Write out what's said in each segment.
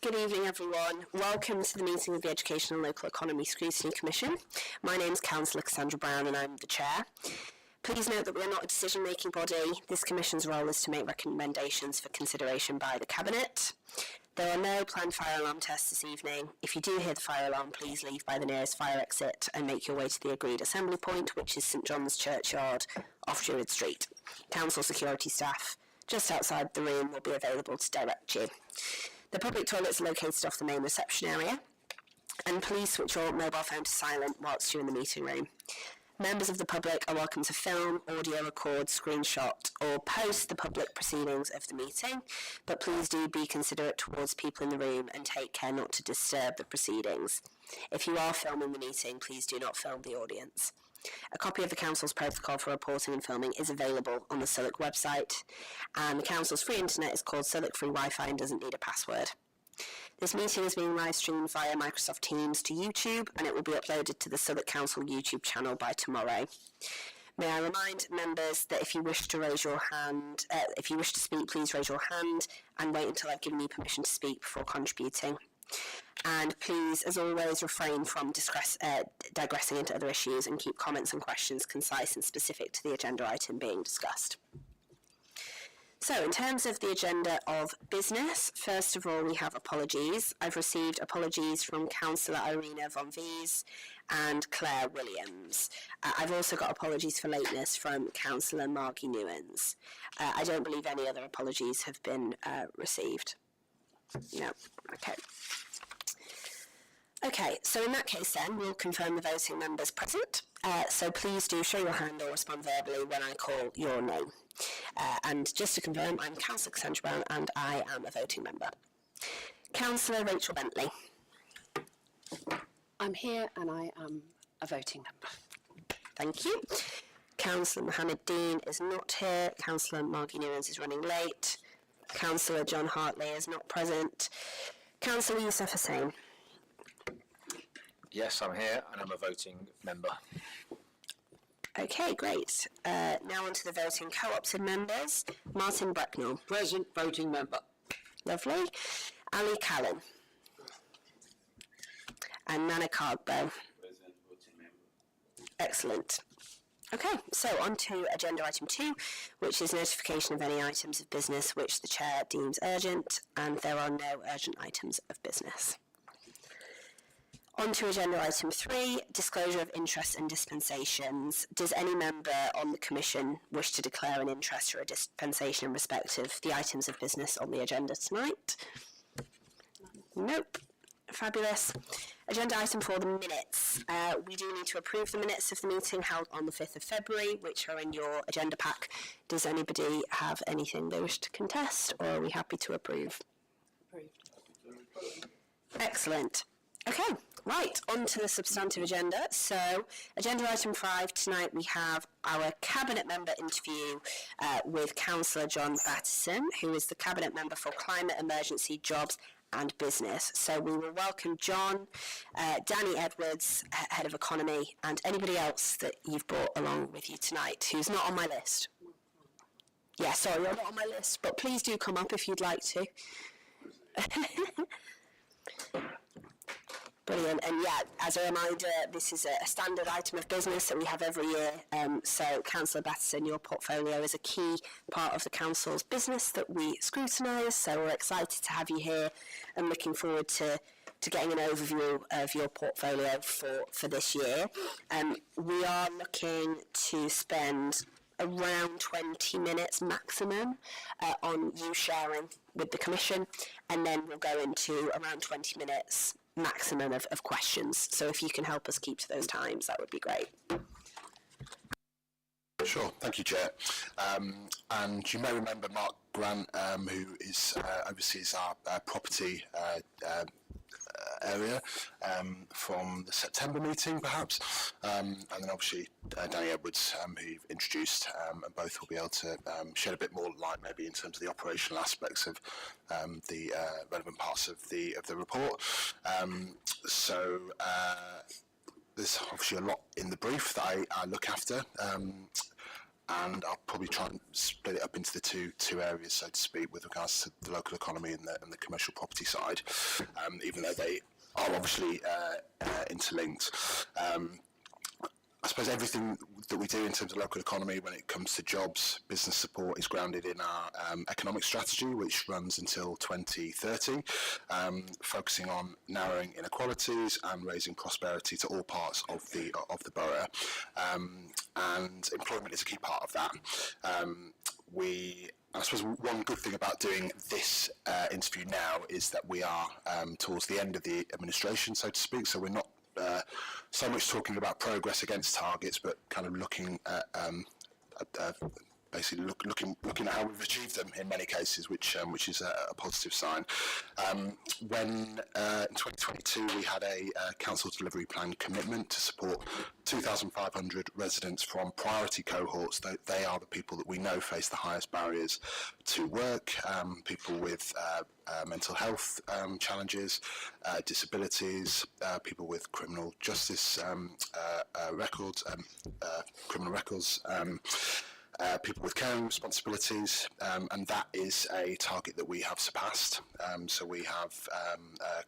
Good evening, everyone. Welcome to the meeting of the Education and Local Economy Scrutiny Commission. My name is Councillor Cassandra Brown and I'm the Chair. Please note that we are not a decision-making body. This Commission's role is to make recommendations for consideration by the Cabinet. There are no planned fire alarm tests this evening. If you do hear the fire alarm, please leave by the nearest fire exit and make your way to the agreed assembly point, which is St John's Churchyard off Druid Street. Council security staff just outside the room will be available to direct you. The public toilets are located off the main reception area, and please switch your mobile phone to silent whilst you're in the meeting room. Members of the public are welcome to film, audio record, screenshot, or post the public proceedings of the meeting, but please do be considerate towards people in the room and take care not to disturb the proceedings. If you are filming the meeting, please do not film the audience. A copy of the Council's protocol for reporting and filming is available on the Southwark website, and the Council's free internet is called Southwark Free Wi-Fi and doesn't need a password. This meeting is being live streamed via Microsoft Teams to YouTube, and it will be uploaded to the Southwark Council YouTube channel by tomorrow. May I remind members that if you wish to raise your hand, if you wish to speak, please raise your hand and wait until I've given you permission to speak before contributing. And please, as always, refrain from digressing into other issues and keep comments and questions concise and specific to the agenda item being discussed. So, in terms of the agenda of business, first of all, we have apologies. I've received apologies from Councillor Irina von Wies and Claire Williams. I've also got apologies for lateness from Councillor Margie Newens. I don't believe any other apologies have been received. No, okay. Okay, so in that case then, we'll confirm the voting members present. So please do show your hand or respond verbally when I call your name. And just to confirm, I'm Councillor Cassandra Brown and I am a voting member. Councillor Rachel Bentley. I'm here and I am a voting member. Thank you. Councillor Mohammed Dean is not here. Councillor Margie Newens is running late. Councillor John Hartley is not present. Councillor Youssef Hussain. Yes, I'm here and I'm a voting member. Okay, great. Now on to the voting co-opted members. Martin Bracknell. Present, voting member. Lovely. Ali Callan. And Nana Cardbow. Present, voting member. Excellent. Okay, so on to agenda item 2, which is notification of any items of business which the Chair deems urgent, and there are no urgent items of business. On to agenda item 3, disclosure of interests and dispensations. Does any member on the Commission wish to declare an interest or a dispensation in respect of the items of business on the agenda tonight? Nope. Fabulous. Agenda item 4, the minutes. We do need to approve the minutes of the meeting held on the 5th of February, which are in your agenda pack. Does anybody have anything they wish to contest, or are we happy to approve? Approved. Excellent. Okay, right, on to the substantive agenda. So, agenda item 5, tonight we have our Cabinet Member interview with Councillor John Battison, who is the Cabinet Member for Climate Emergency, Jobs and Business. So we will welcome John, Danny Edwards, Head of Economy, and anybody else that you've brought along with you tonight who's not on my list. Yeah, sorry, you're not on my list, but please do come up if you'd like to. Brilliant, and yeah, as a reminder, this is a standard item of business that we have every year, so Councillor Battison, your portfolio is a key part of the Council's business that we scrutinise, so we're excited to have you here and looking forward to getting an overview of your portfolio for this year. We are looking to spend around 20 minutes maximum on you sharing with the Commission, and then we'll go into around 20 minutes maximum of questions. So if you can help us keep to those times, that would be great. Sure, thank you, Chair. And you may remember Mark Grant, who is oversees our property area from the September meeting, perhaps, and then obviously Danny Edwards, who you've introduced, and both will be able to shed a bit more light, maybe in terms of the operational aspects of the relevant parts of the report. So there's obviously a lot in the brief that I look after. and I'll probably try and split it up into the two areas, so to speak, with regards to the local economy and the commercial property side, even though they are obviously interlinked. I suppose everything that we do in terms of local economy when it comes to jobs, business support is grounded in our economic strategy, which runs until 2030, focusing on narrowing inequalities and raising prosperity to all parts of the borough. And employment is a key part of that. I suppose one good thing about doing this interview now is that we are towards the end of the administration, so to speak, so we're not so much talking about progress against targets, but kind of looking at basically looking at how we've achieved them in many cases, which is a positive sign. When in 2022 we had a council delivery plan commitment to support 2,500 residents from priority cohorts. They are the people that we know face the highest barriers to work, people with mental health challenges, disabilities, people with criminal justice records, criminal records, people with caring responsibilities, and that is a target that we have surpassed. So we have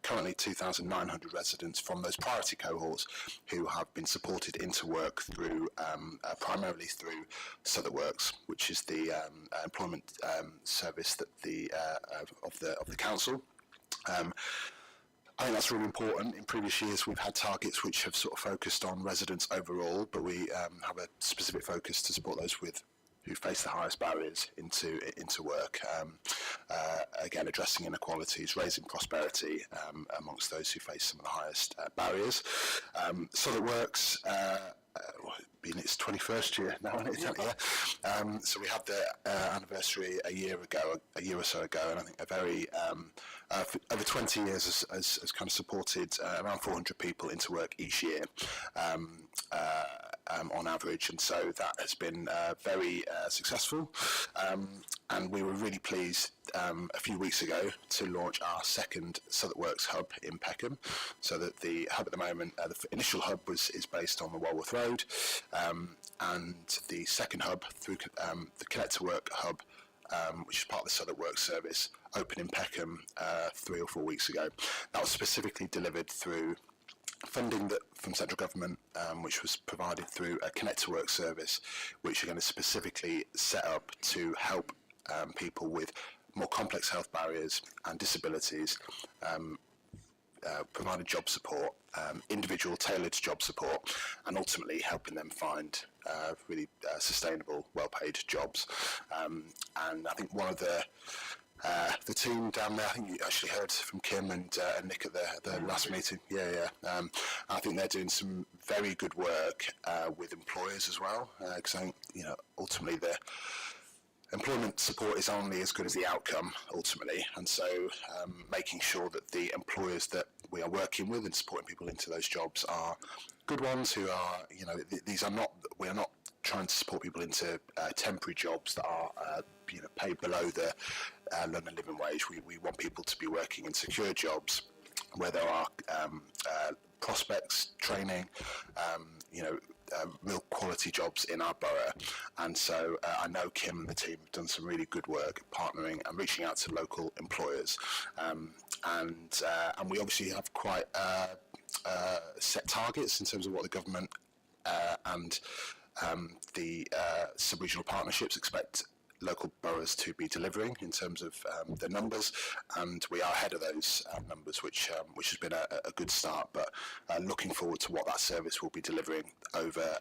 currently 2,900 residents from those priority cohorts who have been supported into work through primarily through Southwark, which is the employment service that of the council. I think that's really important. In previous years, we've had targets which have sort of focused on residents overall, but we have a specific focus to support those who face the highest barriers into work. Again, addressing inequalities, raising prosperity amongst those who face some of the highest barriers. Southwark's been its 21st year now, isn't it? Yeah. So we had the anniversary a year or so ago, and I think a very over 20 years has kind of supported around 400 people into work each year. On average, and so that has been very successful, and we were really pleased a few weeks ago to launch our second Southwark hub in Peckham. So that the hub at the moment, the initial hub is based on the Walworth Road, and the second hub through the Connect to Work hub, which is part of the Southwark service, opened in Peckham 3 or 4 weeks ago. That was specifically delivered through funding from central government, which was provided through a Connect to Work service, which are going to specifically set up to help people with more complex health barriers and disabilities, providing job support, individual tailored job support, and ultimately helping them find really sustainable, well-paid jobs. And I think one of the team down there, I think you actually heard from Kim and Nick at the last meeting. I think they're doing some very good work with employers as well, because I think, ultimately the employment support is only as good as the outcome ultimately, and so making sure that the employers that we are working with and supporting people into those jobs are good ones who are, we are not trying to support people into temporary jobs that are paid below the London living wage. We want people to be working in secure jobs where there are prospects, training, real quality jobs in our borough. And so I know Kim and the team have done some really good work partnering and reaching out to local employers. And we obviously have quite set targets in terms of what the government and the sub-regional partnerships expect local boroughs to be delivering in terms of the numbers, and we are ahead of those numbers, which has been a good start. But looking forward to what that service will be delivering over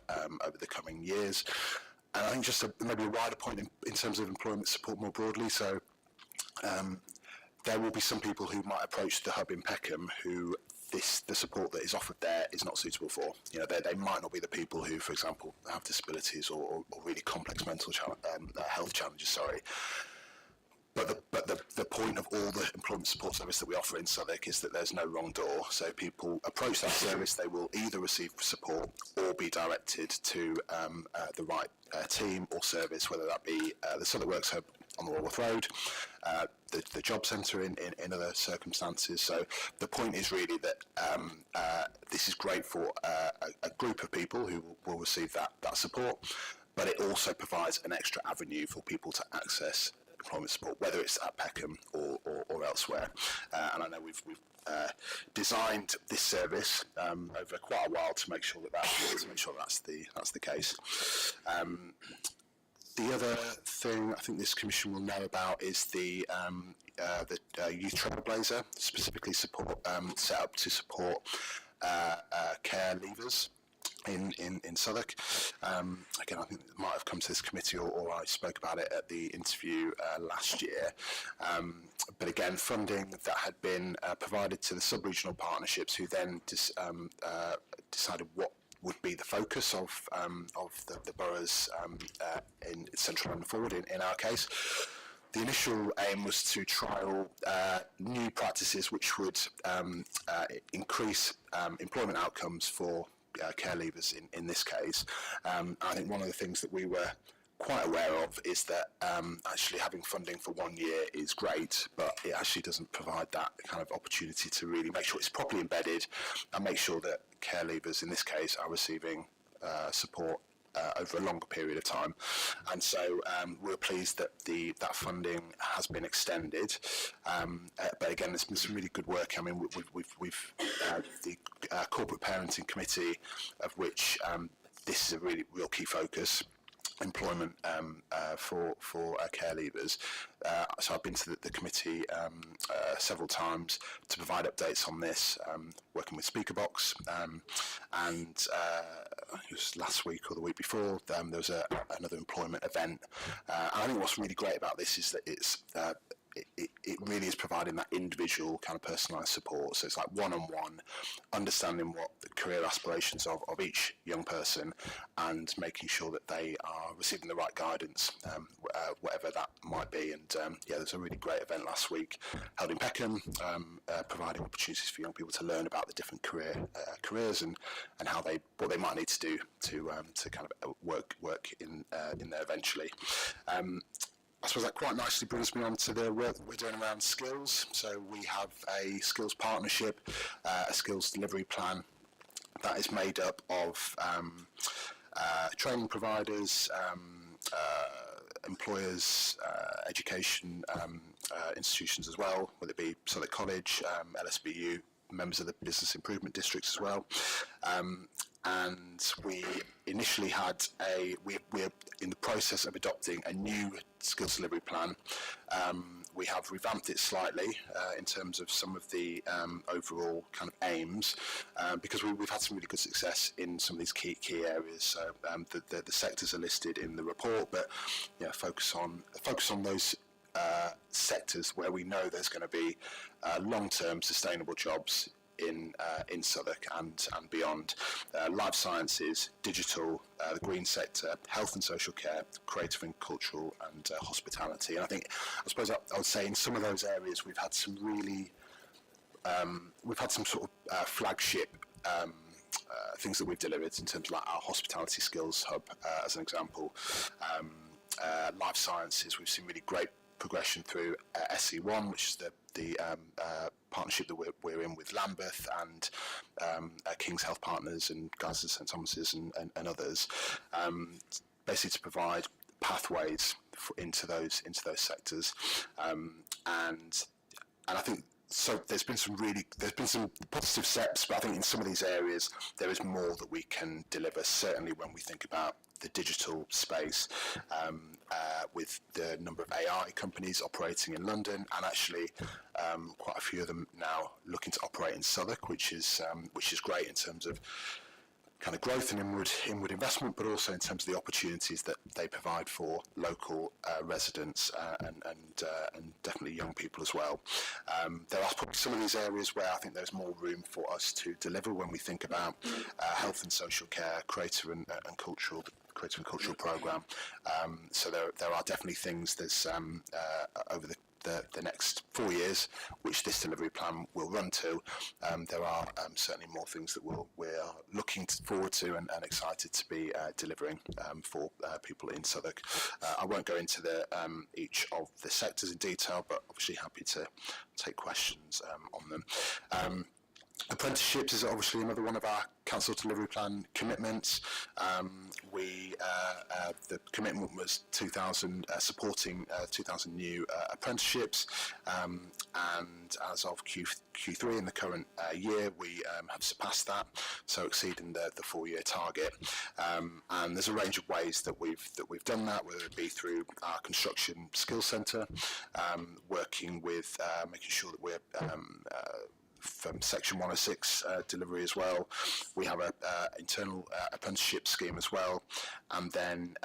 the coming years. And I think just maybe a wider point in terms of employment support more broadly. So there will be some people who might approach the hub in Peckham who the support that is offered there is not suitable for. They might not be the people who, for example, have disabilities or really complex mental health challenges. Sorry. But the point of all the employment support service that we offer in Southwark is that there's no wrong door. So people approach that service, they will either receive support or be directed to the right team or service, whether that be the Southwark hub on the Walworth Road, the job centre in other circumstances. So the point is really that this is great for a group of people who will receive that support. but it also provides an extra avenue for people to access employment support, whether it's at Peckham or elsewhere. And I know we've designed this service over quite a while to make sure that's the case. The other thing I think this commission will know about is the Youth Trailblazer, specifically set up to support care leavers in Southwark. Again, I think it might have come to this committee or I spoke about it at the interview last year. But again, funding that had been provided to the sub-regional partnerships, who then decided what would be the focus of the boroughs in Central London Forward, in our case. The initial aim was to trial new practices which would increase employment outcomes for care leavers in this case. I think one of the things that we were quite aware of is that actually having funding for 1 year is great, but it actually doesn't provide that kind of opportunity to really make sure it's properly embedded and make sure that care leavers in this case are receiving support over a longer period of time. And so we're pleased that that funding has been extended. But again, there's been some really good work. I mean, we've the Corporate Parenting Committee, of which this is a really real key focus, employment for care leavers. So I've been to the committee several times to provide updates on this, working with Speakerbox, and it was last week or the week before, there was another employment event. And I think what's really great about this is that it really is providing that individual kind of personalised support. So it's like one-on-one, understanding what the career aspirations of each young person and making sure that they are receiving the right guidance, whatever that might be. And yeah, there's a really great event last week held in Peckham, providing opportunities for young people to learn about the different careers and how what they might need to do to kind of work in there eventually. I suppose that quite nicely brings me on to the work that we're doing around skills. So we have a skills partnership, a skills delivery plan that is made up of training providers, employers, education institutions as well, whether it be Southwark College, LSBU, members of the business improvement districts as well. And we initially had we're in the process of adopting a new skills delivery plan. We have revamped it slightly in terms of some of the overall kind of aims, because we've had some really good success in some of these key areas. So the sectors are listed in the report, but yeah, focus on those sectors where we know there's going to be long-term sustainable jobs in Southwark and beyond. Life sciences, digital, the green sector, health and social care, creative and cultural, and hospitality. And I suppose I would say in some of those areas we've had some really sort of flagship things that we've delivered in terms of like our hospitality skills hub, as an example. Life sciences, we've seen really great progression through SC1, which is the partnership that we're in with Lambeth and King's Health Partners and Guys and St Thomas's and others, basically to provide pathways into those sectors, and I think. So there's been some positive steps, but I think in some of these areas there is more that we can deliver. Certainly when we think about the digital space, with the number of AI companies operating in London, and actually quite a few of them now looking to operate in Southwark, which is great in terms of kind of growth and inward investment, but also in terms of the opportunities that they provide for local residents and definitely young people as well. There are probably some of these areas where I think there's more room for us to deliver when we think about health and social care, creative and cultural programme. So there are definitely things that's over the next 4 years, which this delivery plan will run to. There are certainly more things that we are looking forward to and excited to be delivering for people in Southwark. I won't go into each of the sectors in detail, but obviously happy to take questions on them. Apprenticeships is obviously another one of our council delivery plan commitments. The commitment was 2,000 supporting 2,000 new apprenticeships, and as of Q3 in the current year, we have surpassed that, so exceeding the 4-year target. And there's a range of ways that we've done that, whether it be through our construction skills centre, working with making sure that we're from Section 106 delivery as well. We have a internal apprenticeship scheme as well, and then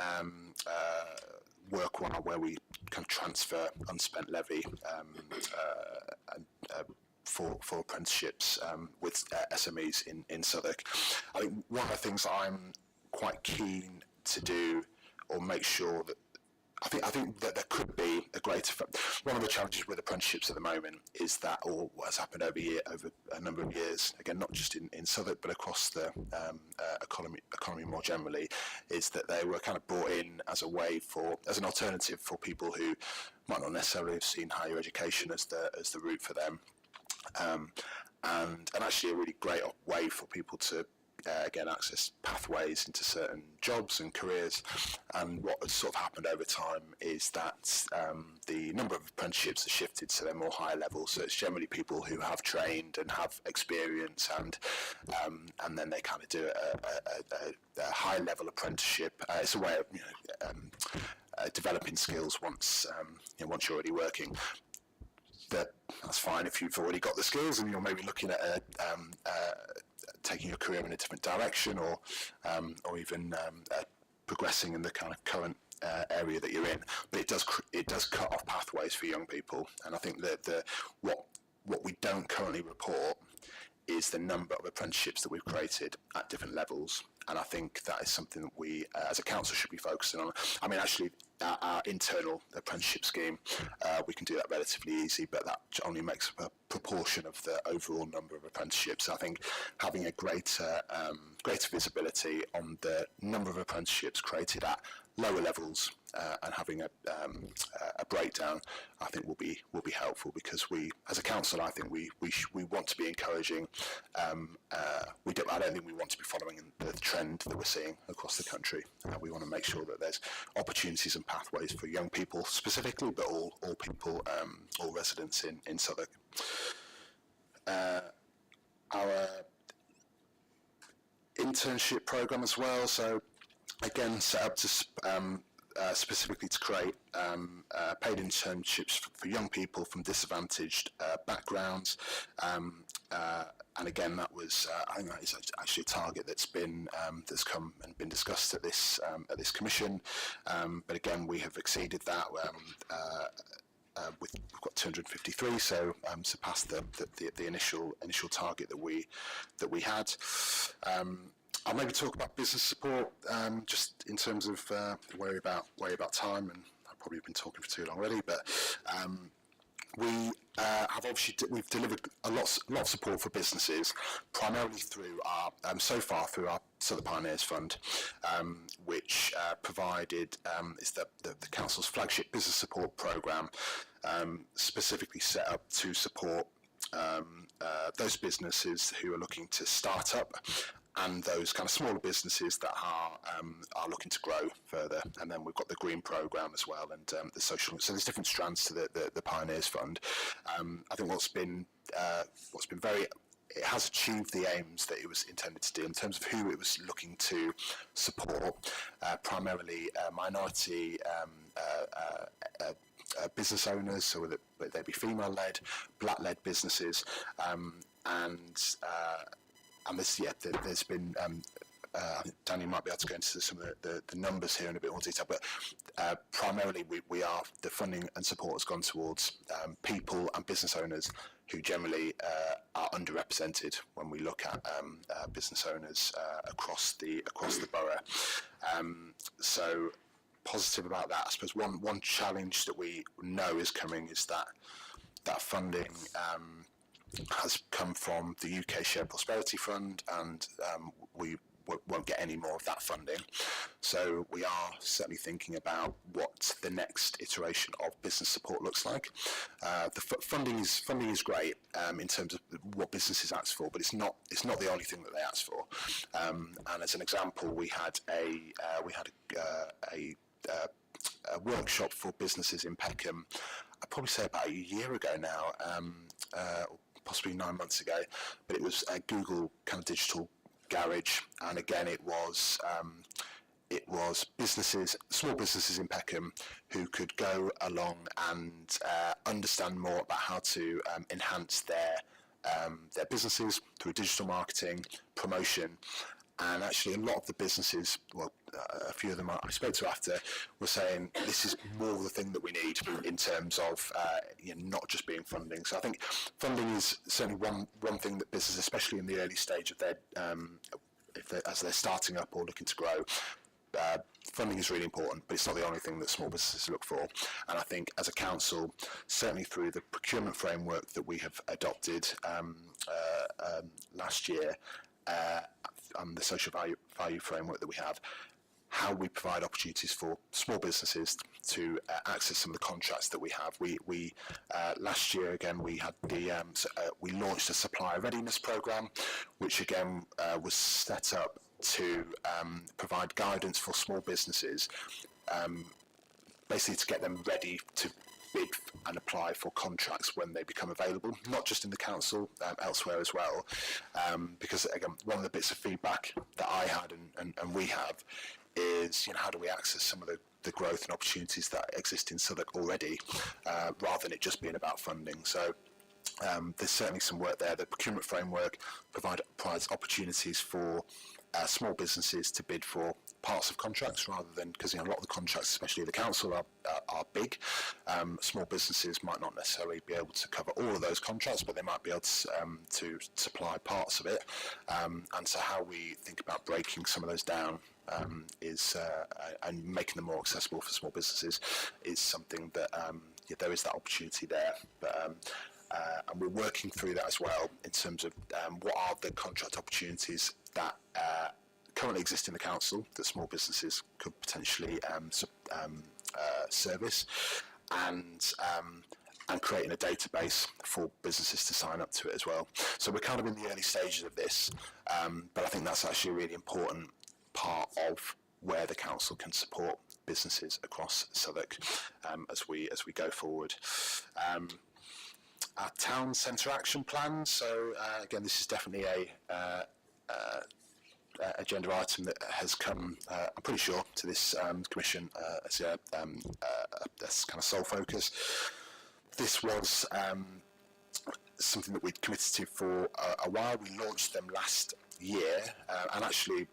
work one where we can transfer unspent levy for apprenticeships with SMEs in Southwark. I think one of the things I'm quite keen to do, or make sure that I think that there could be a greater. One of the challenges with apprenticeships at the moment is that, or what has happened over a number of years, again not just in Southwark but across the economy more generally, is that they were kind of brought in as a way as an alternative for people who might not necessarily have seen higher education as the route for them, and actually a really great way for people to again access pathways into certain jobs and careers. And what has sort of happened over time is that the number of apprenticeships has shifted to their more higher levels, so it's generally people who have trained and have experience, and then they kind of do a high level apprenticeship. It's a way of developing skills once you're already working. That's fine if you've already got the skills and you're maybe looking at taking your career in a different direction, or even progressing in the kind of current area that you're in. But it does cut off pathways for young people, and I think that what we don't currently report is the number of apprenticeships that we've created at different levels, and I think that is something that we as a council should be focusing on. I mean, actually, our internal apprenticeship scheme, we can do that relatively easy, but that only makes up a proportion of the overall number of apprenticeships. I think having a greater visibility on the number of apprenticeships created at lower levels and having a breakdown, I think will be helpful, because we, as a council, I think we want to be encouraging. I don't think we want to be following the trend that we're seeing across the country. We want to make sure that there's opportunities and pathways for young people specifically, but all people, all residents in Southwark. Our internship programme as well, so again set up to specifically to create paid internships for young people from disadvantaged backgrounds, and again that was I think that is actually a target that's come and been discussed at this commission, but again we have exceeded that. We've got 253, so surpassed the initial target that we had. I'll maybe talk about business support, just in terms of worry about time, and I've probably been talking for too long already. But we have obviously we've delivered a lot of support for businesses, primarily through our through our Southwark Pioneers Fund, which provided is the council's flagship business support programme, specifically set up to support those businesses who are looking to start up, and those kind of smaller businesses that are looking to grow further. And then we've got the green programme as well, and the social. So there's different strands to the Pioneers Fund. I think what's been very, it has achieved the aims that it was intended to do in terms of who it was looking to support, primarily minority business owners, so whether they be female-led, black-led businesses, and this, there's been, I think Danny might be able to go into some of the numbers here in a bit more detail, but primarily the funding and support has gone towards people and business owners who generally are underrepresented when we look at business owners across the borough. So positive about that. I suppose one challenge that we know is coming is that funding has come from the UK Shared Prosperity Fund, and won't get any more of that funding. So we are certainly thinking about what the next iteration of business support looks like. The funding is great in terms of what businesses ask for, but it's not the only thing that they ask for. And as an example, we had a workshop for businesses in Peckham. I'd probably say about a year ago now, possibly 9 months ago, but it was a Google kind of digital garage, and again it was businesses, small businesses in Peckham, who could go along and understand more about how to enhance their businesses through digital marketing, promotion. And actually, a lot of the businesses, well, a few of them I spoke to after, were saying this is more of the thing that we need in terms of not just being funding. So I think funding is certainly one thing that businesses, especially in the early stage of their, as they're starting up or looking to grow, funding is really important, but it's not the only thing that small businesses look for. And I think as a council, certainly through the procurement framework that we have adopted last year, the social value framework that we have, how we provide opportunities for small businesses to access some of the contracts that we have. We last year again we had we launched a supplier readiness program, which again was set up to provide guidance for small businesses, basically to get them ready to bid and apply for contracts when they become available, not just in the council, elsewhere as well, because again, one of the bits of feedback that I had and we have is, how do we access some of the growth and opportunities that exist in Southwark already, rather than it just being about funding. So there's certainly some work there. The procurement framework provides opportunities for small businesses to bid for parts of contracts, rather than, because a lot of the contracts, especially the council, are big. Small businesses might not necessarily be able to cover all of those contracts, but they might be able to supply parts of it. And so how we think about breaking some of those down and making them more accessible for small businesses is something that there is that opportunity there. But and we're working through that as well in terms of what are the contract opportunities that currently exist in the council that small businesses could potentially service, and creating a database for businesses to sign up to it as well. So we're kind of in the early stages of this, but I think that's actually a really important part of where the council can support businesses across Southwark as we go forward. Our town centre action plan. So again, this is definitely a agenda item that has come, I'm pretty sure, to this commission as a kind of sole focus. This was something that we'd committed to for a while. We launched them last year, and actually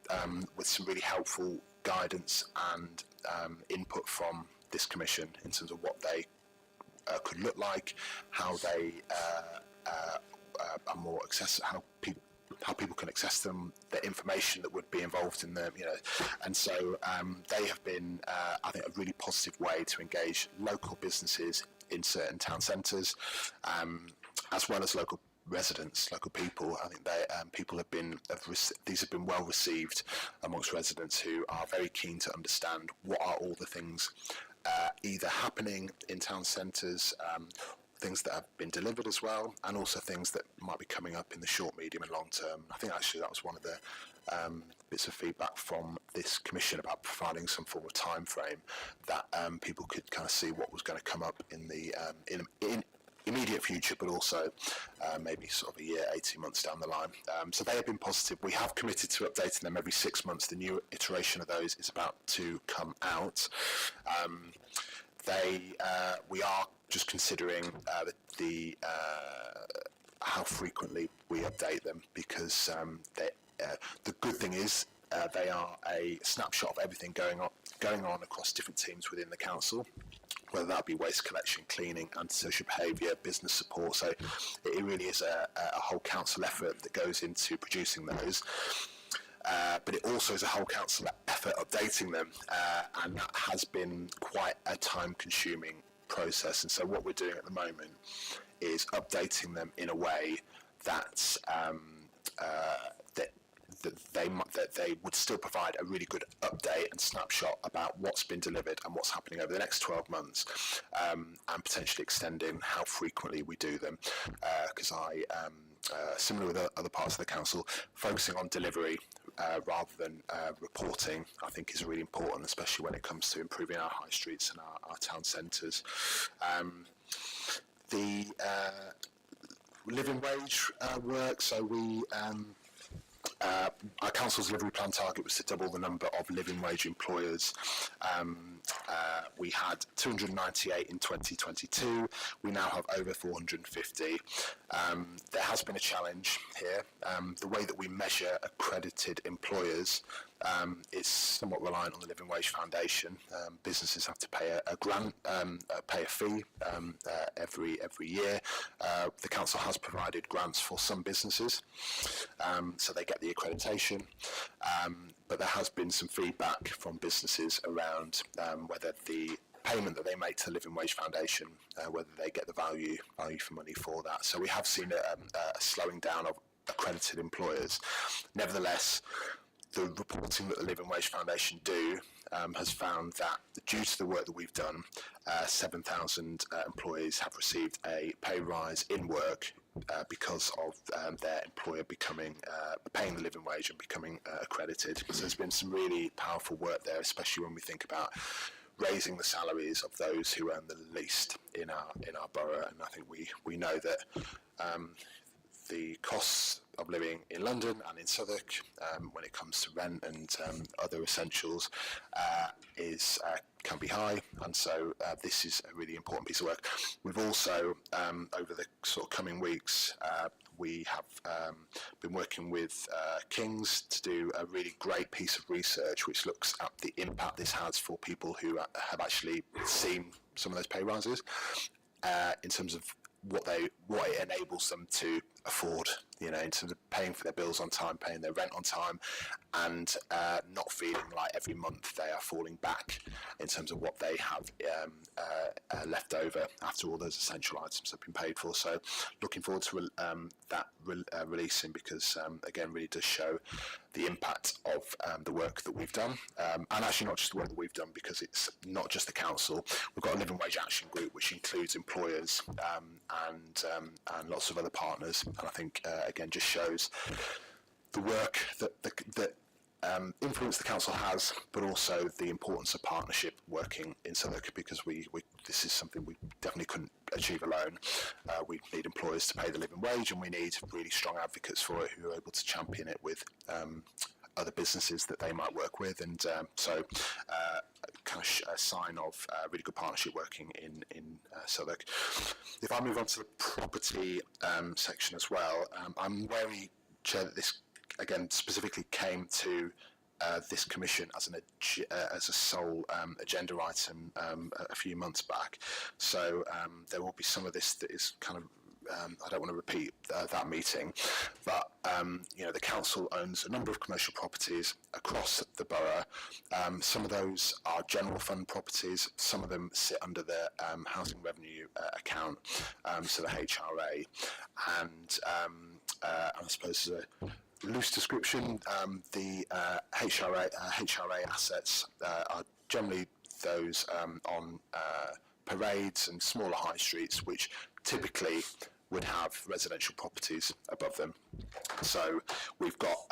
with some really helpful guidance and input from this commission in terms of what they could look like, how they are more accessible, how people can access them, the information that would be involved in them, and so they have been, I think, a really positive way to engage local businesses in certain town centres, as well as local residents, local people. I think people have been these have been well received amongst residents, who are very keen to understand what are all the things either happening in town centres, things that have been delivered as well, and also things that might be coming up in the short, medium and long term. I think actually that was one of the bits of feedback from this commission about providing some form of time frame that people could kind of see what was going to come up in the in immediate future, but also maybe sort of a year, 18 months down the line. So they have been positive. We have committed to updating them every 6 months. The new iteration of those is about to come out. We are just considering how frequently we update them, because the good thing is they are a snapshot of everything going on across different teams within the council, whether that be waste collection, cleaning, antisocial behaviour, business support. So it really is a whole council effort that goes into producing those. But it also is a whole council effort updating them, and that has been quite a time-consuming process. And so what we're doing at the moment is updating them in a way that that they would still provide a really good update and snapshot about what's been delivered and what's happening over the next 12 months, and potentially extending how frequently we do them, because similar with other parts of the council, focusing on delivery rather than reporting, I think is really important, especially when it comes to improving our high streets and our town centres. The living wage work, so we our council's delivery plan target was to double the number of living wage employers. We had 298 in 2022. We now have over 450. There has been a challenge here. The way that we measure accredited employers is somewhat reliant on the Living Wage Foundation. Businesses have to pay a grant, pay a fee every year. The council has provided grants for some businesses, so they get the accreditation. But there has been some feedback from businesses around whether the payment that they make to the Living Wage Foundation, whether they get the value for money for that. So we have seen a slowing down of accredited employers. Nevertheless, the reporting that the Living Wage Foundation do has found that due to the work that we've done, 7,000 employees have received a pay rise in work because of their employer paying the living wage and becoming accredited. So there's been some really powerful work there, especially when we think about raising the salaries of those who earn the least in our borough. And I think we know that the costs of living in London and in Southwark, when it comes to rent and other essentials, can be high, and so this is a really important piece of work. We've also, over the sort of coming weeks, we have been working with King's to do a really great piece of research which looks at the impact this has for people who have actually seen some of those pay rises, in terms of what it enables them to afford, in terms of paying for their bills on time, paying their rent on time, and not feeling like every month they are falling back in terms of what they have left over after all those essential items have been paid for. So looking forward to releasing, because again, really does show the impact of the work that we've done, and actually not just the work that we've done, because it's not just the council. We've got a living wage action group which includes employers and lots of other partners, and I think again just shows the work that influence the council has, but also the importance of partnership working in Southwark, because this is something we definitely couldn't achieve alone. We need employers to pay the living wage, and we need really strong advocates for it who are able to champion it with other businesses that they might work with, and so kind of a sign of really good partnership working in Southwark. If I move on to the property section as well, I'm very Chair that this again specifically came to this commission as a sole agenda item a few months back. So there will be some of this that is kind of I don't want to repeat that meeting, but the council owns a number of commercial properties across the borough. Some of those are general fund properties, some of them sit under the housing revenue account, so the HRA, and I suppose as a loose description, the HRA assets are generally those on parades and smaller high streets, which typically would have residential properties above them. So we've got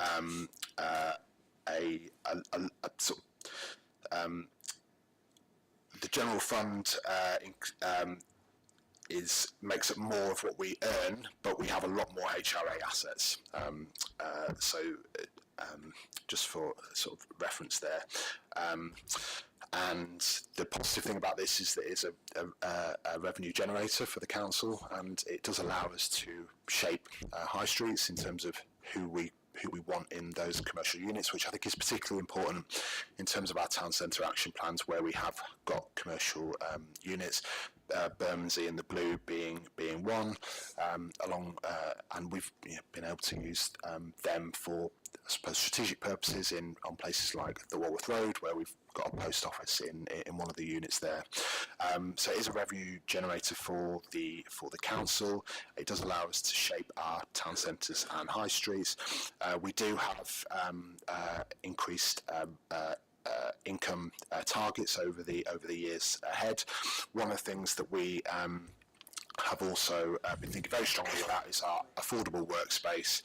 the general fund makes up more of what we earn, but we have a lot more HRA assets. Just for sort of reference there. And the positive thing about this is that it's a revenue generator for the council, and it does allow us to shape high streets in terms of who we want in those commercial units, which I think is particularly important in terms of our town centre action plans, where we have got commercial units. Bermondsey and the Blue being one, and we've been able to use them for, I suppose, strategic purposes on places like the Walworth Road, where we've got a post office in one of the units there. So it is a revenue generator for the council. It does allow us to shape our town centres and high streets. We do have increased income targets over the years ahead. One of the things that we have also been thinking very strongly about is our affordable workspace,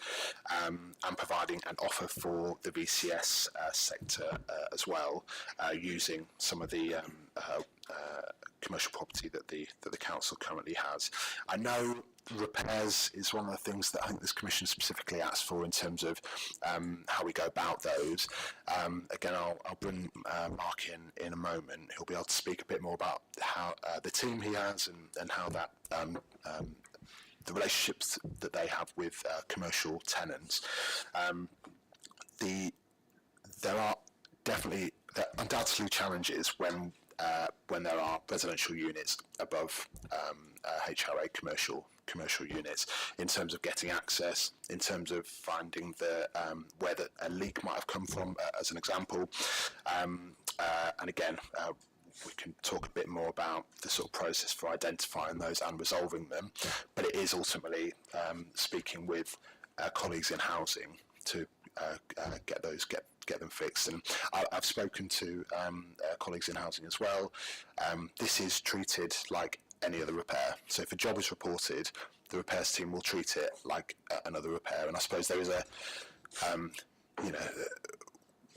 and providing an offer for the VCS sector as well, using some of the commercial property that the council currently has. I know repairs is one of the things that I think this commission specifically asks for in terms of how we go about those. Again, I'll bring Mark in a moment. He'll be able to speak a bit more about how the team he has and how that the relationships that they have with commercial tenants. There are undoubtedly challenges when there are residential units above HRA commercial units, in terms of getting access, in terms of finding where a leak might have come from, as an example. And again, we can talk a bit more about the sort of process for identifying those and resolving them, but it is ultimately speaking with colleagues in housing to get them fixed. And I've spoken to colleagues in housing as well. This is treated like any other repair. So if a job is reported, the repairs team will treat it like another repair. And I suppose there is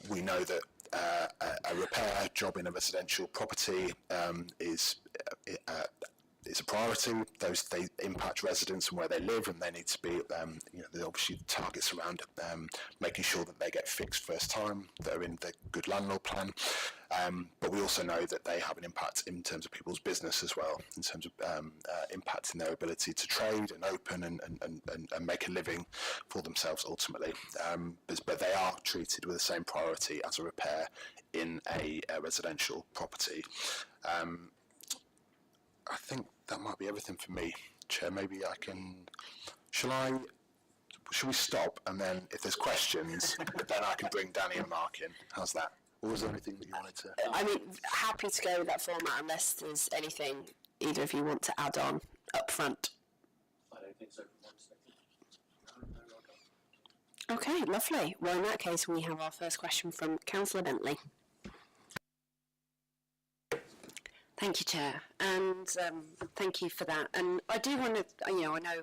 we know that a repair job in a residential property is a priority. They impact residents and where they live, and they need to be, there are obviously targets around making sure that they get fixed first time, that are in the good landlord plan. But we also know that they have an impact in terms of people's business as well, in terms of impacting their ability to trade and open and make a living for themselves ultimately. But they are treated with the same priority as a repair in a residential property. I think that might be everything for me, Chair. Maybe I can... Shall we stop, and then if there's questions, then I can bring Danny and Mark in. How's that? Or was there anything that you wanted to... I mean, happy to go with that format unless there's anything either of you want to add on up front. I don't think so from my perspective. Okay, lovely. Well, in that case, we have our first question from Councillor Bentley. Thank you, Chair, and thank you for that. And I do want to, I know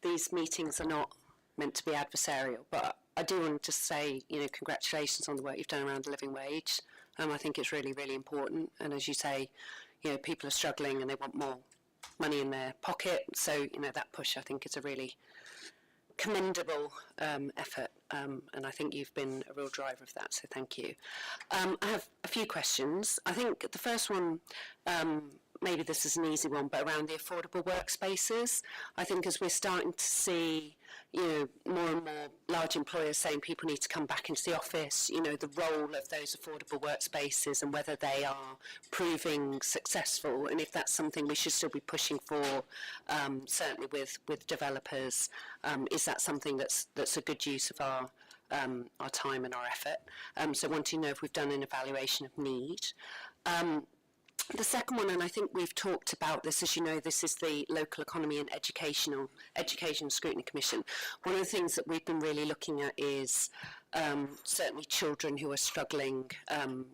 these meetings are not meant to be adversarial, but I do want to just say, congratulations on the work you've done around the living wage. I think it's really, really important. And as you say, people are struggling and they want more money in their pocket. So, that push, I think, is a really commendable effort, and I think you've been a real driver of that, so thank you. I have a few questions. I think the first one, maybe this is an easy one, but around the affordable workspaces. I think as we're starting to see, more and more large employers saying people need to come back into the office, the role of those affordable workspaces and whether they are proving successful, and if that's something we should still be pushing for, certainly with developers. Is that something that's a good use of our time and our effort? So wanting to know if we've done an evaluation of need. The second one, and I think we've talked about this, as you know, this is the Local Economy and Education Scrutiny Commission. One of the things that we've been really looking at is certainly children who are struggling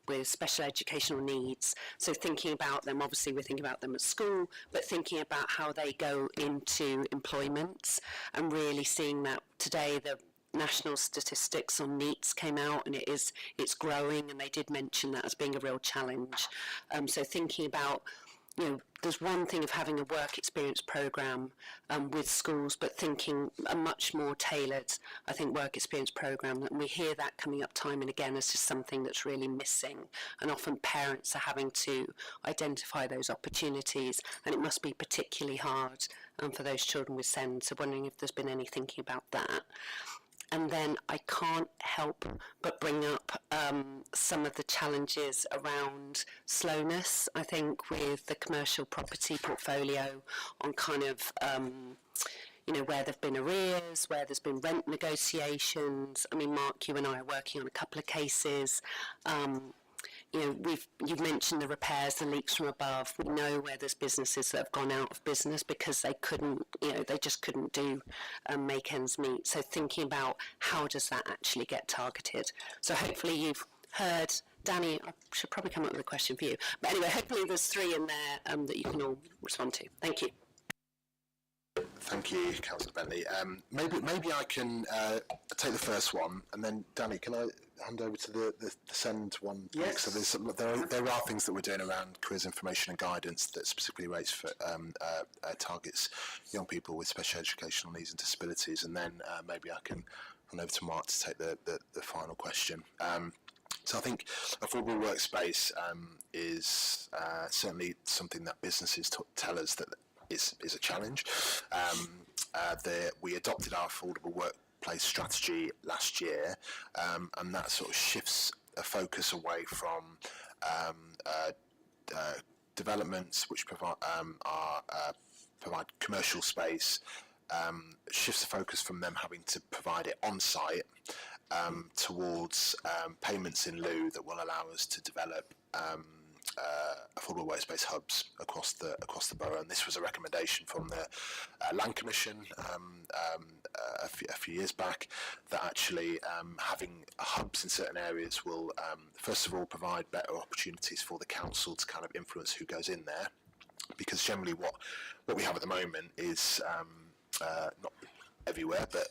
with special educational needs. So thinking about them, obviously we're thinking about them at school, but thinking about how they go into employment, and really seeing that today the national statistics on NEETs came out, and it's growing, and they did mention that as being a real challenge. So thinking about, there's one thing of having a work experience programme with schools, but thinking a much more tailored, I think, work experience programme, and we hear that coming up time and again as just something that's really missing, and often parents are having to identify those opportunities, and it must be particularly hard for those children with SEND, so wondering if there's been any thinking about that. And then I can't help but bring up some of the challenges around slowness, I think, with the commercial property portfolio on kind of, where there have been arrears, where there's been rent negotiations. I mean, Mark, you and I are working on a couple of cases. You've mentioned the repairs, the leaks from above. We know where there's businesses that have gone out of business because they couldn't, they just couldn't make ends meet. So thinking about how does that actually get targeted. So hopefully you've heard, Danny, I should probably come up with a question for you. But anyway, hopefully there's 3 in there that you can all respond to. Thank you. Thank you, Councillor Bentley. Maybe I can take the first one, and then Danny, can I hand over to the send one? Yes. So there are things that we're doing around careers information and guidance that specifically rates for targets young people with special educational needs and disabilities, and then maybe I can hand over to Mark to take the final question. So I think affordable workspace is certainly something that businesses tell us that is a challenge. We adopted our affordable workplace strategy last year, and that sort of shifts a focus away from developments which provide commercial space, shifts the focus from them having to provide it on site towards payments in lieu that will allow us to develop affordable workspace hubs across the borough, and this was a recommendation from the Land Commission a few years back, that actually having hubs in certain areas will first of all provide better opportunities for the council to kind of influence who goes in there, because generally what we have at the moment is not everywhere, but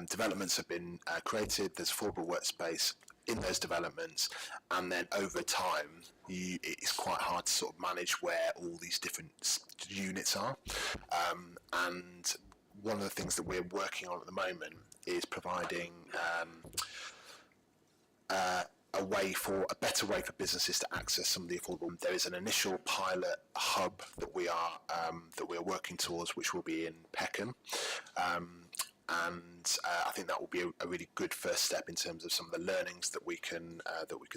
developments have been created, there's affordable workspace in those developments, and then over time it's quite hard to sort of manage where all these different units are, and one of the things that we're working on at the moment is providing a better way for businesses to access some of the affordable. There is an initial pilot hub that we are working towards, which will be in Peckham. And I think that will be a really good first step in terms of some of the learnings that we can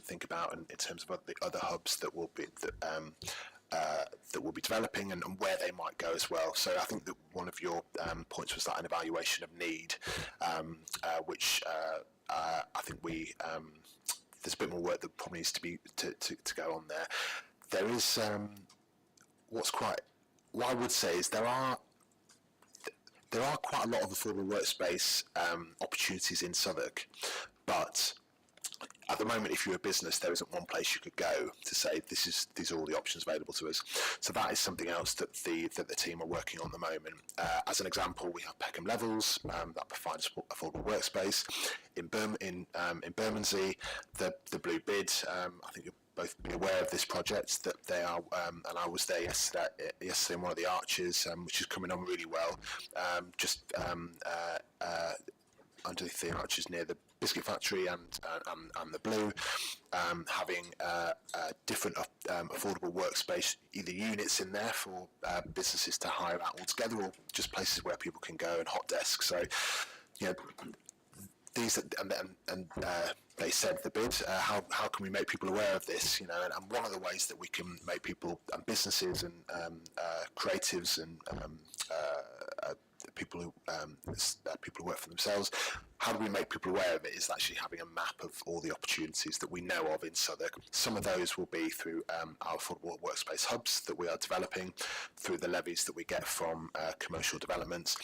think about, and in terms of the other hubs that will be developing and where they might go as well. So I think that one of your points was that an evaluation of need, which I think there's a bit more work that probably needs to be to go on there. There is what I would say is there are quite a lot of affordable workspace opportunities in Southwark, but at the moment, if you're a business, there isn't one place you could go to say these are all the options available to us. So that is something else that the team are working on at the moment. As an example, we have Peckham Levels that provides affordable workspace. In Bermondsey, the Blue Bid. I think you'll both be aware of this project, that they are, and I was there yesterday in one of the arches, which is coming on really well. Just underneath the arches near the biscuit factory and the Blue, having different affordable workspace, either units in there for businesses to hire out altogether, or just places where people can go, and hot desks. So, these and they said the bid. How can we make people aware of this? And one of the ways that we can make people and businesses and creatives and people who work for themselves, how do we make people aware of it, is actually having a map of all the opportunities that we know of in Southwark. Some of those will be through our affordable workspace hubs that we are developing, through the levies that we get from commercial developments.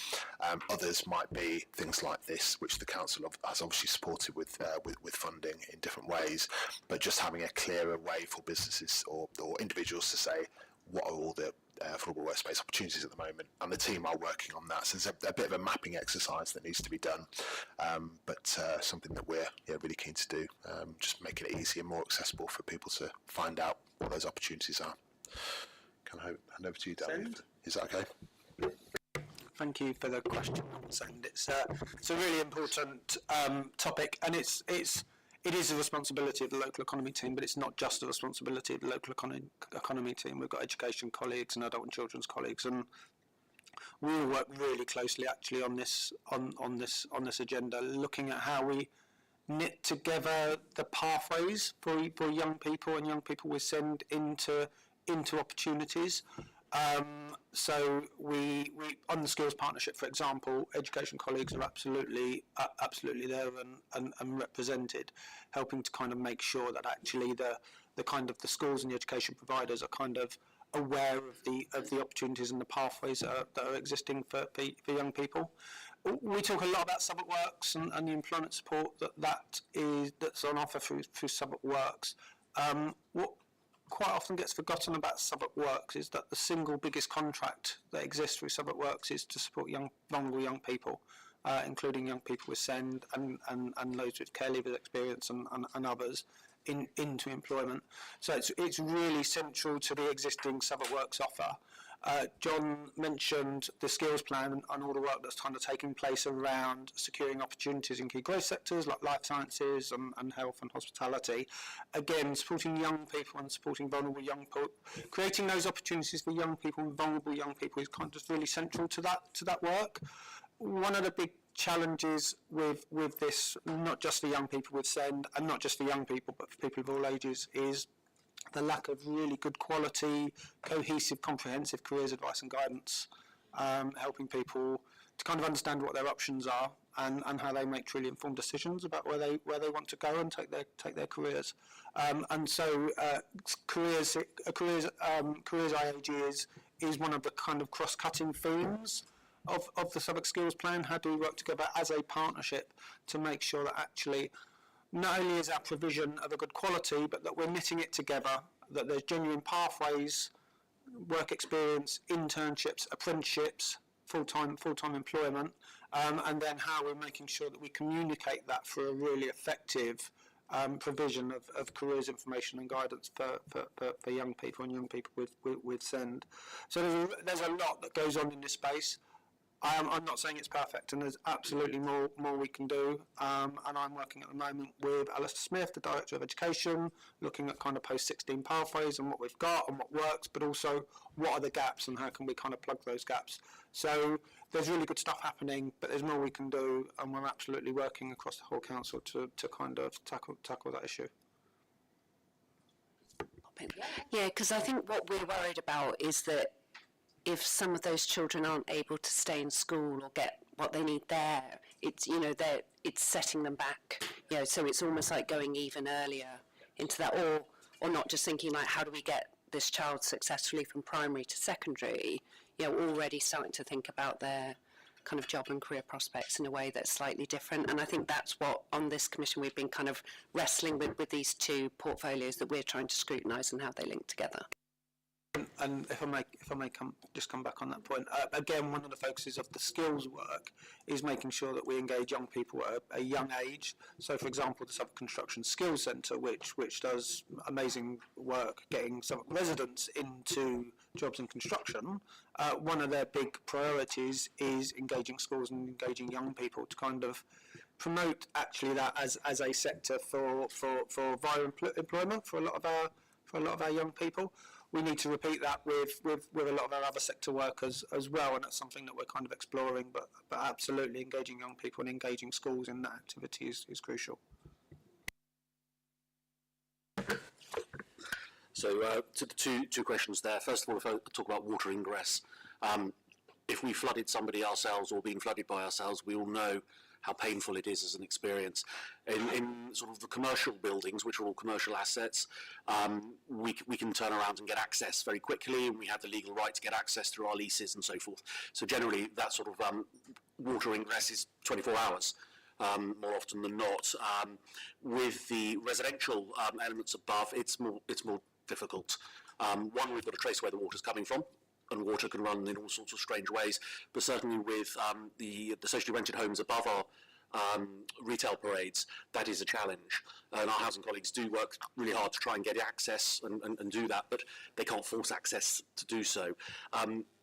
Others might be things like this, which the council has obviously supported with funding in different ways, but just having a clearer way for businesses or individuals to say, what are all the affordable workspace opportunities at the moment, and the team are working on that. So there's a bit of a mapping exercise that needs to be done, but something that we're really keen to do, just making it easier and more accessible for people to find out what those opportunities are. Can I hand over to you, Danny? Is that okay? Thank you for the question, Send. It's a really important topic, and it is a responsibility of the local economy team, but it's not just a responsibility of the local economy team. We've got education colleagues and adult and children's colleagues, and we will work really closely actually on this agenda, looking at how we knit together the pathways for young people and young people we send into opportunities. So we on the skills partnership, for example, education colleagues are absolutely there and represented, helping to kind of make sure that actually the kind of the schools and the education providers are kind of aware of the opportunities and the pathways that are existing for young people. We talk a lot about Southwark Works and the employment support that's on offer through Southwark Works. What quite often gets forgotten about Southwark Works is that the single biggest contract that exists through Southwark Works is to support vulnerable young people, including young people with SEND and those with care leavers experience and others into employment. So it's really central to the existing Southwark Works offer. John mentioned the skills plan and all the work that's kind of taking place around securing opportunities in key growth sectors like life sciences and health and hospitality. Again, supporting young people and supporting vulnerable young people, creating those opportunities for young people and vulnerable young people is kind of really central to that work. One of the big challenges with this, not just for young people with SEND and not just for young people but for people of all ages, is the lack of really good quality, cohesive, comprehensive careers advice and guidance, helping people to kind of understand what their options are and how they make truly informed decisions about where they want to go and take their careers. And so careers IAG is one of the kind of cross-cutting themes of the Southwark Skills Plan. How do we work together as a partnership to make sure that actually not only is our provision of a good quality, but that we're knitting it together, that there's genuine pathways, work experience, internships, apprenticeships, full-time employment, and then how we're making sure that we communicate that through a really effective provision of careers information and guidance for young people and young people with SEND. So there's a lot that goes on in this space. I'm not saying it's perfect, and there's absolutely more we can do. And I'm working at the moment with Alistair Smith, the Director of Education, looking at kind of post-16 pathways and what we've got and what works, but also what are the gaps and how can we kind of plug those gaps. So there's really good stuff happening, but there's more we can do, and we're absolutely working across the whole council to kind of tackle that issue. Yeah, because I think what we're worried about is that if some of those children aren't able to stay in school or get what they need there, it's it's setting them back. So it's almost like going even earlier into that, or not just thinking like, how do we get this child successfully from primary to secondary? Already starting to think about their kind of job and career prospects in a way that's slightly different. And I think that's what on this commission we've been kind of wrestling with these two portfolios that we're trying to scrutinise and how they link together. And if I may come back on that point, again, one of the focuses of the skills work is making sure that we engage young people at a young age. So, for example, the Southwark Construction Skills Centre, which does amazing work getting some residents into jobs in construction. One of their big priorities is engaging schools and engaging young people to kind of promote actually that as a sector for viable employment for a lot of our young people. We need to repeat that with a lot of our other sector workers as well, and that's something that we're kind of exploring, but absolutely engaging young people and engaging schools in that activity is crucial. So two questions there. First of all, if I talk about water ingress, if we flooded somebody ourselves or been flooded by ourselves, we all know how painful it is as an experience. In sort of the commercial buildings, which are all commercial assets, we can turn around and get access very quickly, and we have the legal right to get access through our leases and so forth. So generally, that sort of water ingress is 24 hours. More often than not. With the residential elements above, it's more difficult. One, we've got to trace where the water's coming from, and water can run in all sorts of strange ways. But certainly with the socially rented homes above our retail parades, that is a challenge. And our housing colleagues do work really hard to try and get access and do that, but they can't force access to do so.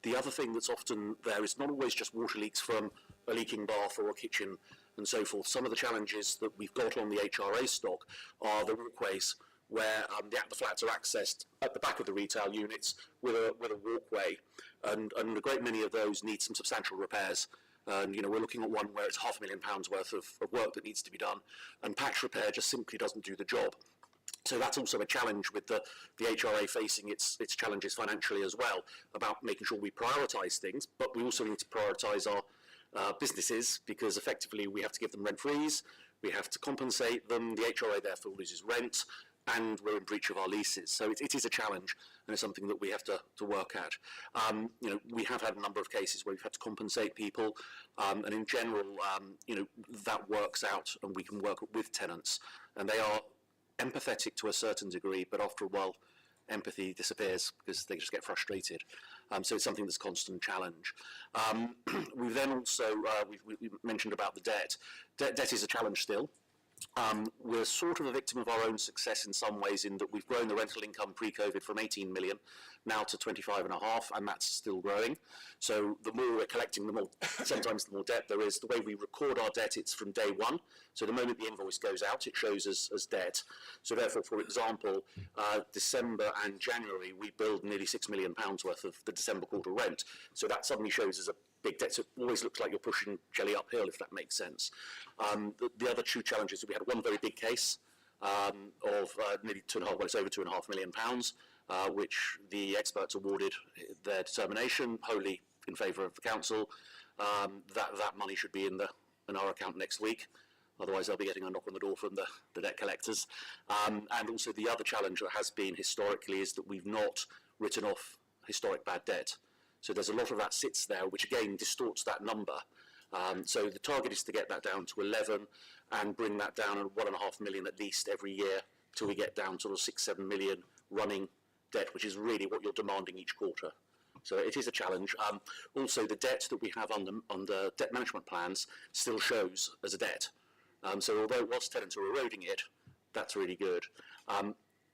The other thing that's often there is not always just water leaks from a leaking bath or a kitchen and so forth. Some of the challenges that we've got on the HRA stock are the walkways, where the flats are accessed at the back of the retail units with a walkway, and a great many of those need some substantial repairs. And, we're looking at one where it's £500,000 worth of work that needs to be done, and patch repair just simply doesn't do the job. So that's also a challenge with the HRA facing its challenges financially as well, about making sure we prioritise things, but we also need to prioritise our businesses, because effectively we have to give them rent freeze, we have to compensate them, the HRA therefore loses rent, and we're in breach of our leases. So it is a challenge, and it's something that we have to work at. We have had a number of cases where we've had to compensate people, and in general, that works out, and we can work with tenants, and they are empathetic to a certain degree, but after a while, empathy disappears because they just get frustrated. So it's something that's a constant challenge. We've then also, we mentioned about the debt. Debt is a challenge still. We're sort of a victim of our own success in some ways, in that we've grown the rental income pre-COVID from 18 million now to 25.5, and that's still growing. So the more we're collecting, the more, sometimes the more debt there is. The way we record our debt, it's from day one. So the moment the invoice goes out, it shows as debt. So therefore, for example, December and January, we billed nearly £6 million worth of the December quarter rent. So that suddenly shows as a big debt. So it always looks like you're pushing jelly uphill, if that makes sense. The other two challenges, we had one very big case of nearly it's over £2.5 million, which the experts awarded their determination wholly in favour of the council. That money should be in our account next week. Otherwise, they'll be getting a knock on the door from the debt collectors. And also the other challenge that has been historically is that we've not written off historic bad debt. So there's a lot of that sits there, which again distorts that number. So the target is to get that down to 11 and bring that down at 1.5 million at least every year till we get down to sort of 6-7 million running debt, which is really what you're demanding each quarter. So it is a challenge. Also, the debt that we have under debt management plans still shows as a debt. So although whilst tenants are eroding it, that's really good.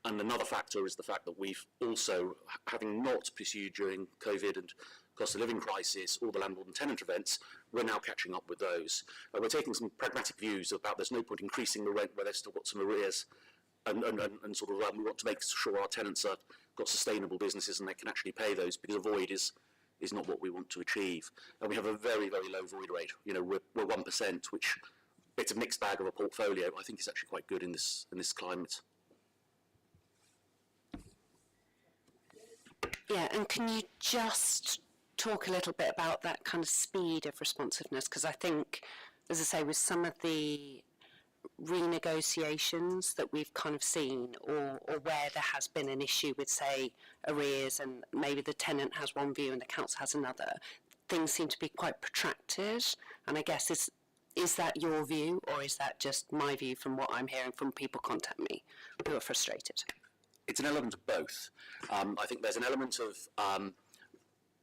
And another factor is the fact that we've also, having not pursued during COVID and cost of living crisis, all the landlord and tenant events, we're now catching up with those. We're taking some pragmatic views about there's no point increasing the rent where they've still got some arrears, and sort of we want to make sure our tenants have got sustainable businesses and they can actually pay those, because a void is not what we want to achieve. And we have a very, very low void rate. We're 1%, which it's a mixed bag of a portfolio. I think it's actually quite good in this climate. Yeah, and can you just talk a little bit about that kind of speed of responsiveness? Because I think, as I say, with some of the renegotiations that we've kind of seen, or where there has been an issue with, say, arrears, and maybe the tenant has one view and the council has another, things seem to be quite protracted. And I guess, is that your view, or is that just my view from what I'm hearing from people contact me who are frustrated? It's an element of both. I think there's an element of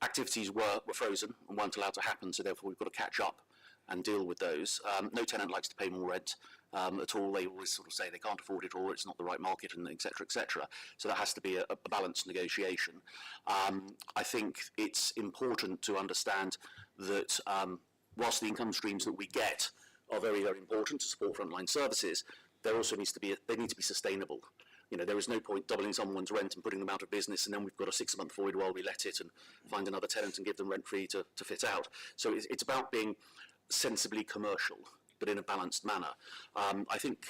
activities were frozen and weren't allowed to happen, so therefore we've got to catch up and deal with those. No tenant likes to pay more rent at all. They always sort of say they can't afford it, or it's not the right market, and et cetera, et cetera. So that has to be a balanced negotiation. I think it's important to understand that whilst the income streams that we get are very, very important to support frontline services, there also needs to be they need to be sustainable. There is no point doubling someone's rent and putting them out of business, and then we've got a 6-month void while we let it and find another tenant and give them rent free to fit out. So it's about being sensibly commercial, but in a balanced manner. I think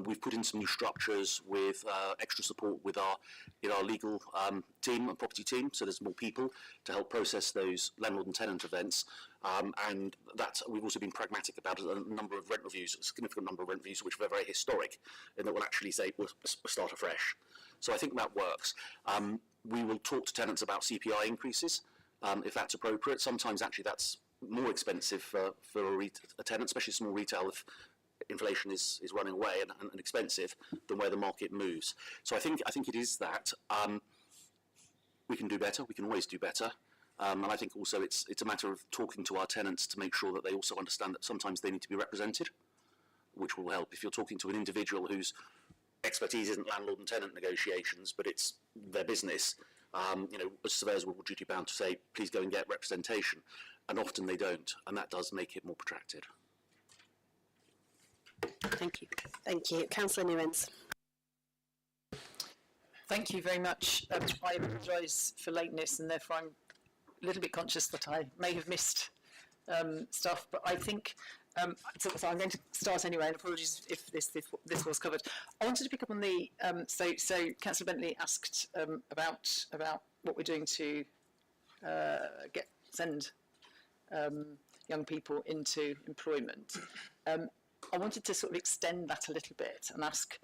we've put in some new structures with extra support with our legal team and property team, so there's more people to help process those landlord and tenant events. And that we've also been pragmatic about a number of rent reviews, a significant number of rent reviews, which were very historic, and that will actually say we'll start afresh. So I think that works. We will talk to tenants about CPI increases if that's appropriate. Sometimes actually that's more expensive for a tenant, especially small retail, if inflation is running away and expensive, than where the market moves. So I think it is that we can do better. We can always do better. And I think also it's a matter of talking to our tenants to make sure that they also understand that sometimes they need to be represented, which will help. If you're talking to an individual whose expertise isn't landlord and tenant negotiations, but it's their business, as surveyors we're duty bound to say, please go and get representation. And often they don't, and that does make it more protracted. Thank you. Thank you. Councillor Newens. Thank you very much. I apologise for lateness, and therefore I'm a little bit conscious that I may have missed stuff, but I think, so I'm going to start anyway, and apologies if this was covered. I wanted to pick up on the, so Councillor Bentley asked about what we're doing to send young people into employment. I wanted to sort of extend that a little bit and ask,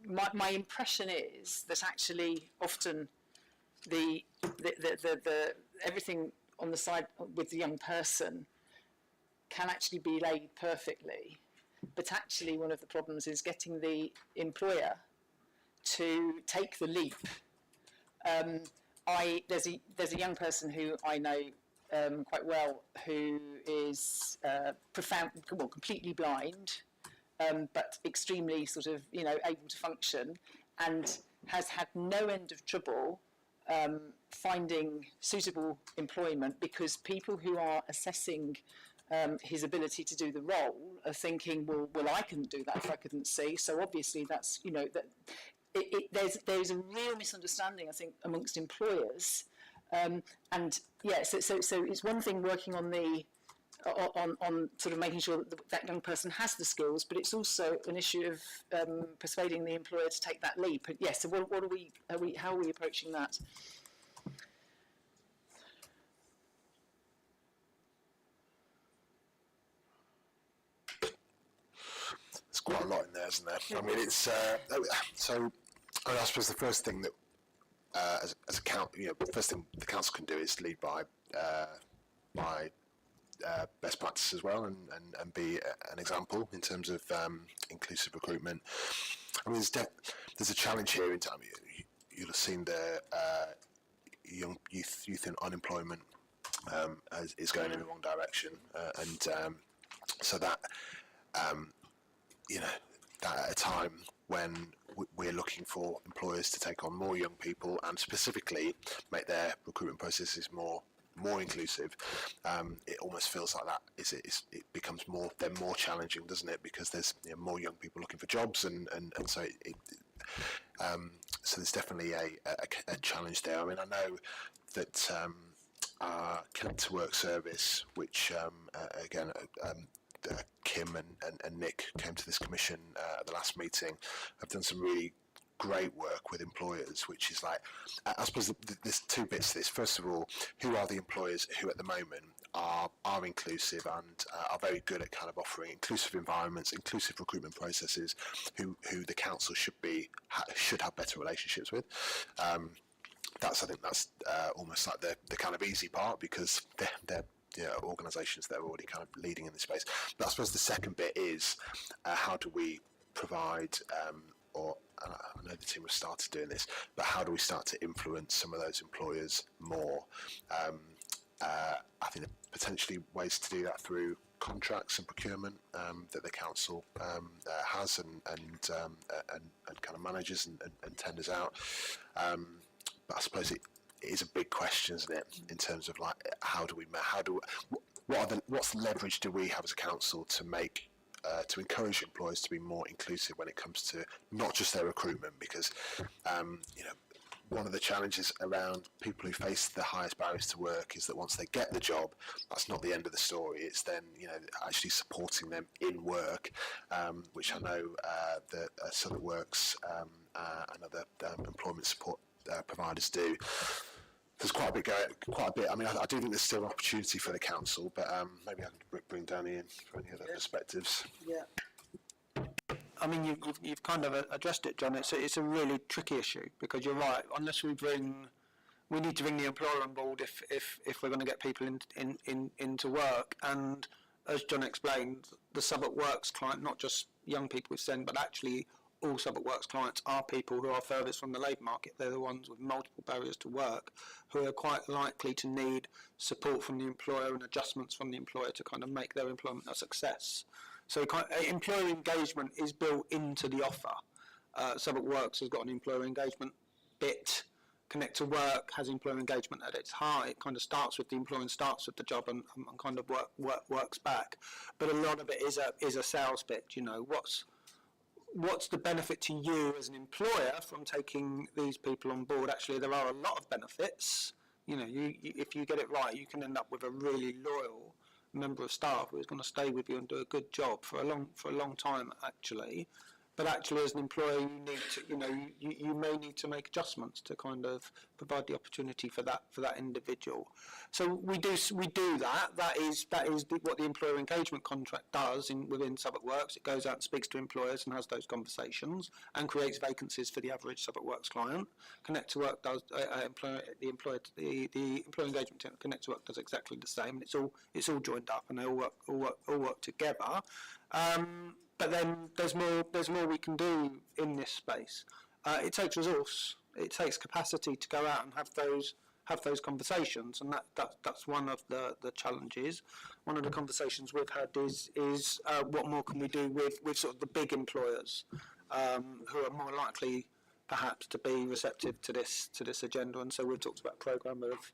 my impression is that actually often the everything on the side with the young person can actually be laid perfectly, but actually one of the problems is getting the employer to take the leap. There's a young person who I know quite well who is completely blind, but extremely sort of, able to function, and has had no end of trouble finding suitable employment, because people who are assessing his ability to do the role are thinking, well, I couldn't do that if I couldn't see. So obviously that's, there's a real misunderstanding, I think, amongst employers. So it's one thing working on the on sort of making sure that young person has the skills, but it's also an issue of persuading the employer to take that leap. And yes, so how are we approaching that? There's quite a lot in there, isn't there? I mean, it's so. I suppose the first thing that, as a the first thing the council can do is lead by best practice as well, and be an example in terms of inclusive recruitment. I mean, there's a challenge here in time. You'll have seen the young youth in unemployment is going in the wrong direction, and so that that at a time when we're looking for employers to take on more young people and specifically make their recruitment processes more inclusive, it almost feels like that it becomes more challenging, doesn't it? Because there's more young people looking for jobs, and so so there's definitely a challenge there. I mean, I know that our Connect to Work service, which again Kim and Nick came to this commission at the last meeting, have done some really great work with employers, which is like, I suppose there's two bits to this. First of all, who are the employers who at the moment are inclusive and are very good at kind of offering inclusive environments, inclusive recruitment processes, who the council should have better relationships with. I think that's almost like the kind of easy part, because they're organisations that are already kind of leading in this space. But I suppose the second bit is how do we provide, and I know the team have started doing this, but how do we start to influence some of those employers more? I think there are potentially ways to do that through contracts and procurement that the council has and kind of manages and tenders out. But I suppose it is a big question, isn't it, in terms of like what's the leverage do we have as a council to make to encourage employers to be more inclusive when it comes to not just their recruitment, because one of the challenges around people who face the highest barriers to work is that once they get the job, that's not the end of the story. It's then actually supporting them in work, which I know that Southwark and other employment support providers do. There's quite a bit. I mean, I do think there's still opportunity for the council, but maybe I can bring Danny in for any other perspectives. Yeah. I mean, you've kind of addressed it, John. It's a really tricky issue, because you're right. Unless we need to bring the employer on board if we're going to get people into work. And as John explained, the Southwark Works client, not just young people with SEND, but actually all Southwark Works clients are people who are furthest from the labour market. They're the ones with multiple barriers to work, who are quite likely to need support from the employer and adjustments from the employer to kind of make their employment a success. So employer engagement is built into the offer. Southwark Works has got an employer engagement bit. Connect to Work has employer engagement at its heart. It kind of starts with the employer and starts with the job and kind of works back. But a lot of it is a sales pitch. what's the benefit to you as an employer from taking these people on board? Actually, there are a lot of benefits. You know, if you get it right, you can end up with a really loyal member of staff who's going to stay with you and do a good job for a long time, actually. But actually, as an employer, you need to, you may need to make adjustments to kind of provide the opportunity for that individual. So we do that. That is what the employer engagement contract does within Southwark Works. It goes out and speaks to employers and has those conversations and creates vacancies for the average Southwark Works client. Connect to Work does the employer engagement team. Connect to Work does exactly the same. It's all joined up and they all work together. But then there's more we can do in this space. It takes resource. It takes capacity to go out and have those conversations, and that's one of the challenges. One of the conversations we've had is what more can we do with sort of the big employers who are more likely perhaps to be receptive to this agenda, and so we've talked about a programme of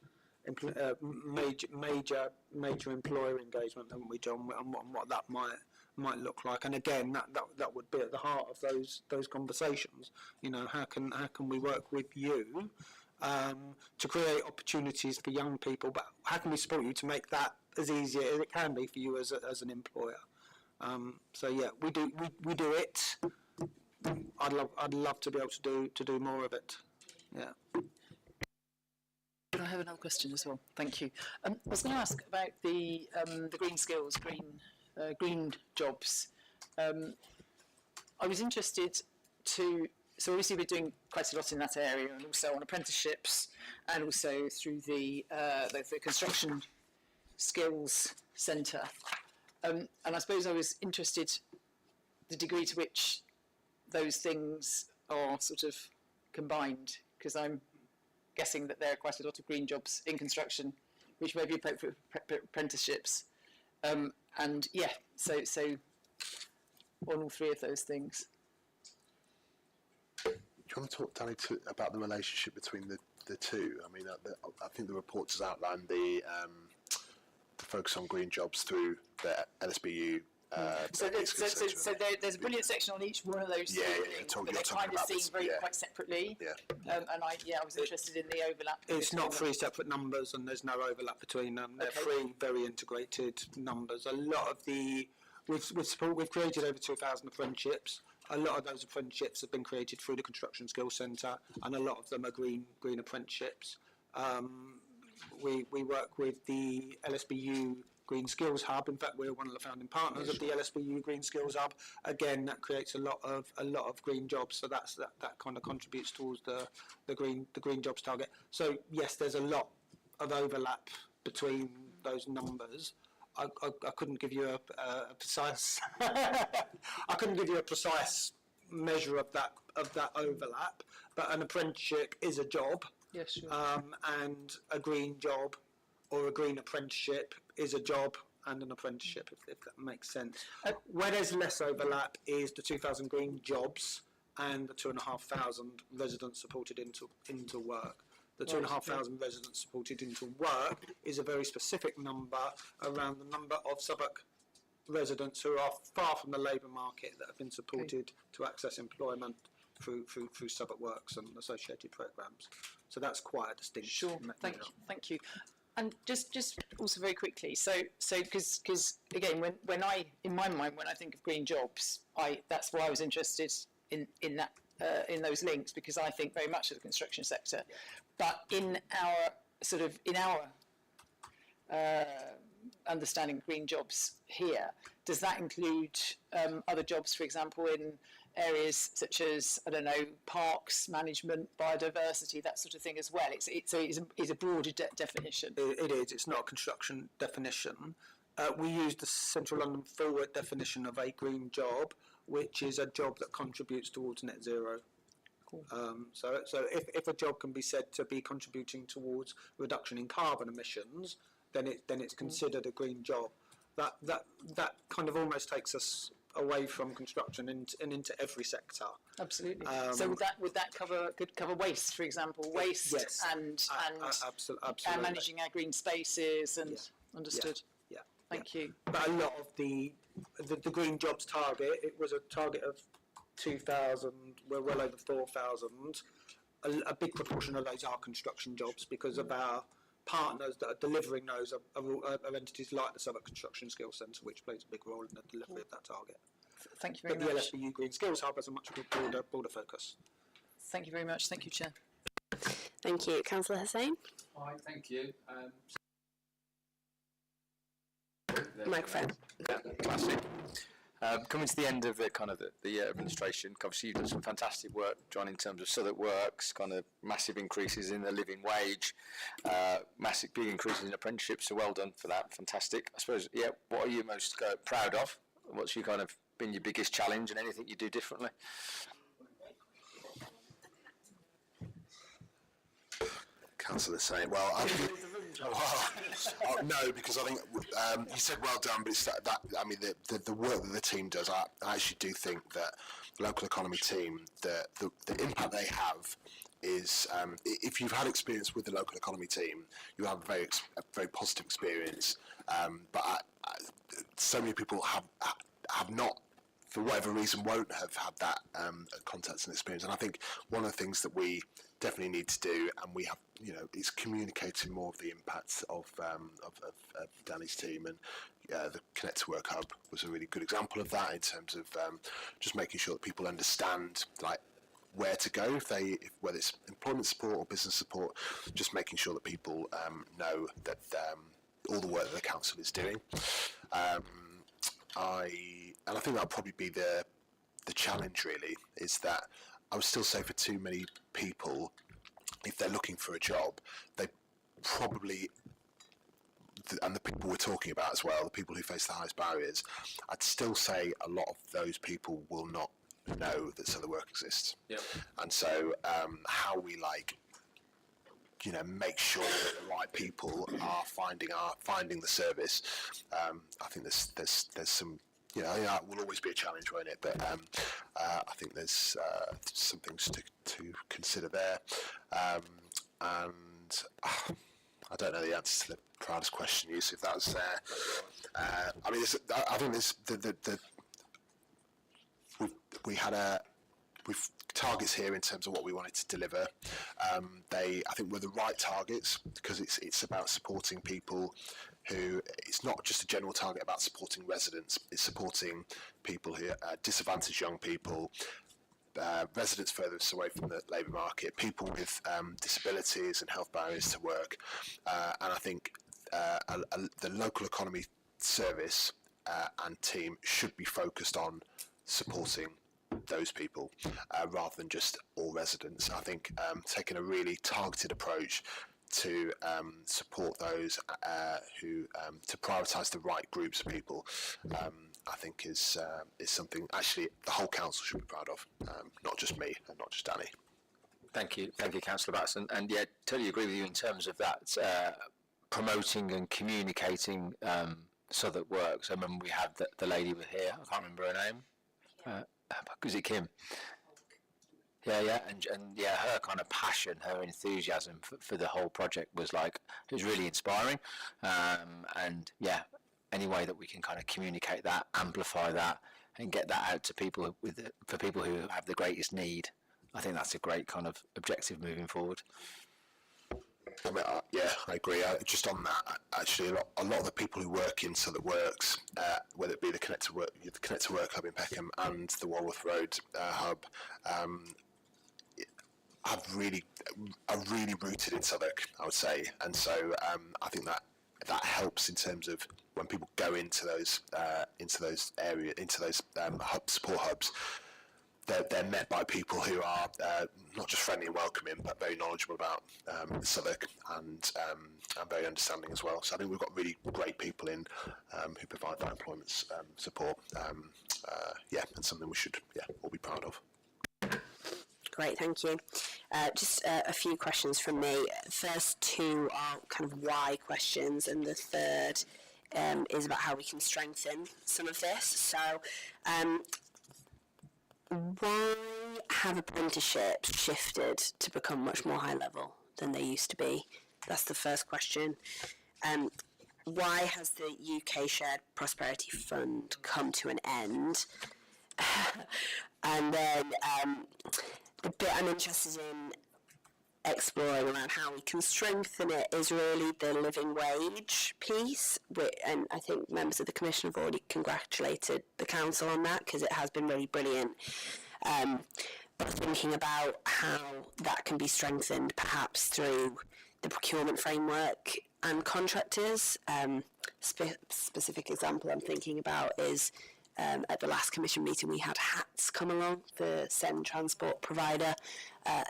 major employer engagement, haven't we, John, and what that might look like. And again, that would be at the heart of those conversations. You know, how can we work with you to create opportunities for young people, but how can we support you to make that as easy as it can be for you as an employer? So yeah, we do it. I'd love to be able to do more of it. Yeah. I have another question as well. Thank you. I was going to ask about the green skills, green jobs. I was interested to. So obviously we're doing quite a lot in that area, and also on apprenticeships, and also through the construction skills centre. And I suppose I was interested the degree to which those things are sort of combined, because I'm guessing that there are quite a lot of green jobs in construction, which may be appropriate for apprenticeships. And yeah, so on all three of those things. Do you want to talk, Danny, about the relationship between the two? I mean, I think the report has outlined the focus on green jobs through the LSBU. So there's a brilliant section on each one of those things, but they kind of seem quite separately. Yeah. And I was interested in the overlap. It's not three separate numbers, and there's no overlap between them. They're three very integrated numbers. A lot of we've created over 2,000 apprenticeships. A lot of those apprenticeships have been created through the Construction Skills Centre, and a lot of them are green apprenticeships. We work with the LSBU Green Skills Hub. In fact, we're one of the founding partners of the LSBU Green Skills Hub. Again, that creates a lot of green jobs. So that kind of contributes towards the green jobs target. So yes, there's a lot of overlap between those numbers. I couldn't give you a precise I couldn't give you a precise measure of that overlap. But an apprenticeship is a job. Yes, sure. And a green job or a green apprenticeship is a job and an apprenticeship, if that makes sense. Where there's less overlap is the 2,000 green jobs and the 2,500 residents supported into work. The 2,500 residents supported into work is a very specific number around the number of Southwark residents who are far from the labour market that have been supported to access employment through Southwark Works and associated programmes. So that's quite a distinct. Sure. Thank you. And just also very quickly, so because again, when I in my mind when I think of green jobs, that's why I was interested in that in those links, because I think very much of the construction sector, but in our understanding of green jobs here, does that include other jobs, for example, in areas such as, I don't know, parks, management, biodiversity, that sort of thing as well? It's a broader definition. It is. It's not a construction definition. We use the Central London Forward definition of a green job, which is a job that contributes towards net zero. Cool. So if a job can be said to be contributing towards reduction in carbon emissions, then it's considered a green job. That kind of almost takes us away from construction and into every sector. Absolutely. So would that cover waste, for example, waste? Yes. and absolutely. Managing our green spaces and understood. Yeah. Thank you. But a lot of the green jobs target, it was a target of 2,000, we're well over 4,000. A big proportion of those are construction jobs because of our partners that are delivering those are entities like the Southwark Construction Skills Centre, which plays a big role in the delivery of that target. Thank you very But the much. LSBU Green Skills Hub has a much broader focus. Thank you very much. Thank you, Chair. Thank you. Councillor Hussain? Hi, thank you. Microphone. Yeah, classic. Coming to the end of the year administration, obviously you've done some fantastic work, John, in terms of Southwark Works, kind of massive increases in the living wage, massive big increases in apprenticeships, so well done for that, fantastic. I suppose, yeah, what are you most proud of? What's been your biggest challenge and anything you do differently? Councillor saying, well, no, because I think you said well done, but it's that I mean, the work that the team does, I actually do think that the local economy team, the impact they have is, if you've had experience with the local economy team, you have a very positive experience. But so many people have not, for whatever reason, won't have had that contact and experience. And I think one of the things that we definitely need to do, and we have, is communicating more of the impacts of Danny's team. And the Connect to Work Hub was a really good example of that, in terms of just making sure that people understand where to go whether it's employment support or business support, just making sure that people know that all the work that the council is doing. And I think that'll probably be the challenge, really, is that I would still say for too many people, if they're looking for a job, they probably, and the people we're talking about as well, the people who face the highest barriers, I'd still say a lot of those people will not know that Southwark Work exists. Yep. And so how we make sure that the right people are finding the service. I think there's some, it will always be a challenge, won't it? But I think there's some things to consider there. And I don't know the answer to the proudest question, Yusuf. That was I mean, I think there's we've targets here in terms of what we wanted to deliver. I think were the right targets, because it's about supporting people who, it's not just a general target about supporting residents, it's supporting people who are disadvantaged young people, residents furthest away from the labour market, people with disabilities and health barriers to work. And I think the local economy service and team should be focused on supporting those people rather than just all residents. I think taking a really targeted approach to support those who to prioritise the right groups of people, I think is something actually the whole council should be proud of, not just me and not just Danny. Thank you, Councillor Batson. And yeah, totally agree with you in terms of that promoting and communicating Southwark Works. I remember we had the lady with here. I can't remember her name. Was it Kim? Yeah, and yeah, her kind of passion, her enthusiasm for the whole project was it was really inspiring. And yeah, any way that we can kind of communicate that, amplify that, and get that out to people for people who have the greatest need, I think that's a great kind of objective moving forward. I mean, yeah, I agree. Just on that, actually, a lot of the people who work in Southwark Works, whether it be the Connect to Work Hub in Peckham and the Walworth Road Hub, are really rooted in Southwark, I would say. And so I think that helps in terms of when people go into those areas, into those support hubs. They're met by people who are not just friendly and welcoming, but very knowledgeable about Southwark and very understanding as well. So I think we've got really great people in who provide that employment support. And something we should all be proud of. Great, thank you. Just a few questions from me. First two are kind of why questions, and the third is about how we can strengthen some of this. So, why have apprenticeships shifted to become much more high level than they used to be? That's the first question. Why has the UK Shared Prosperity Fund come to an end? And then the bit I'm interested in exploring around how we can strengthen it is really the living wage piece, and I think members of the Commission have already congratulated the Council on that because it has been really brilliant. But thinking about how that can be strengthened perhaps through the procurement framework and contractors. Specific example I'm thinking about is at the last Commission meeting we had HATS come along, the Send Transport provider,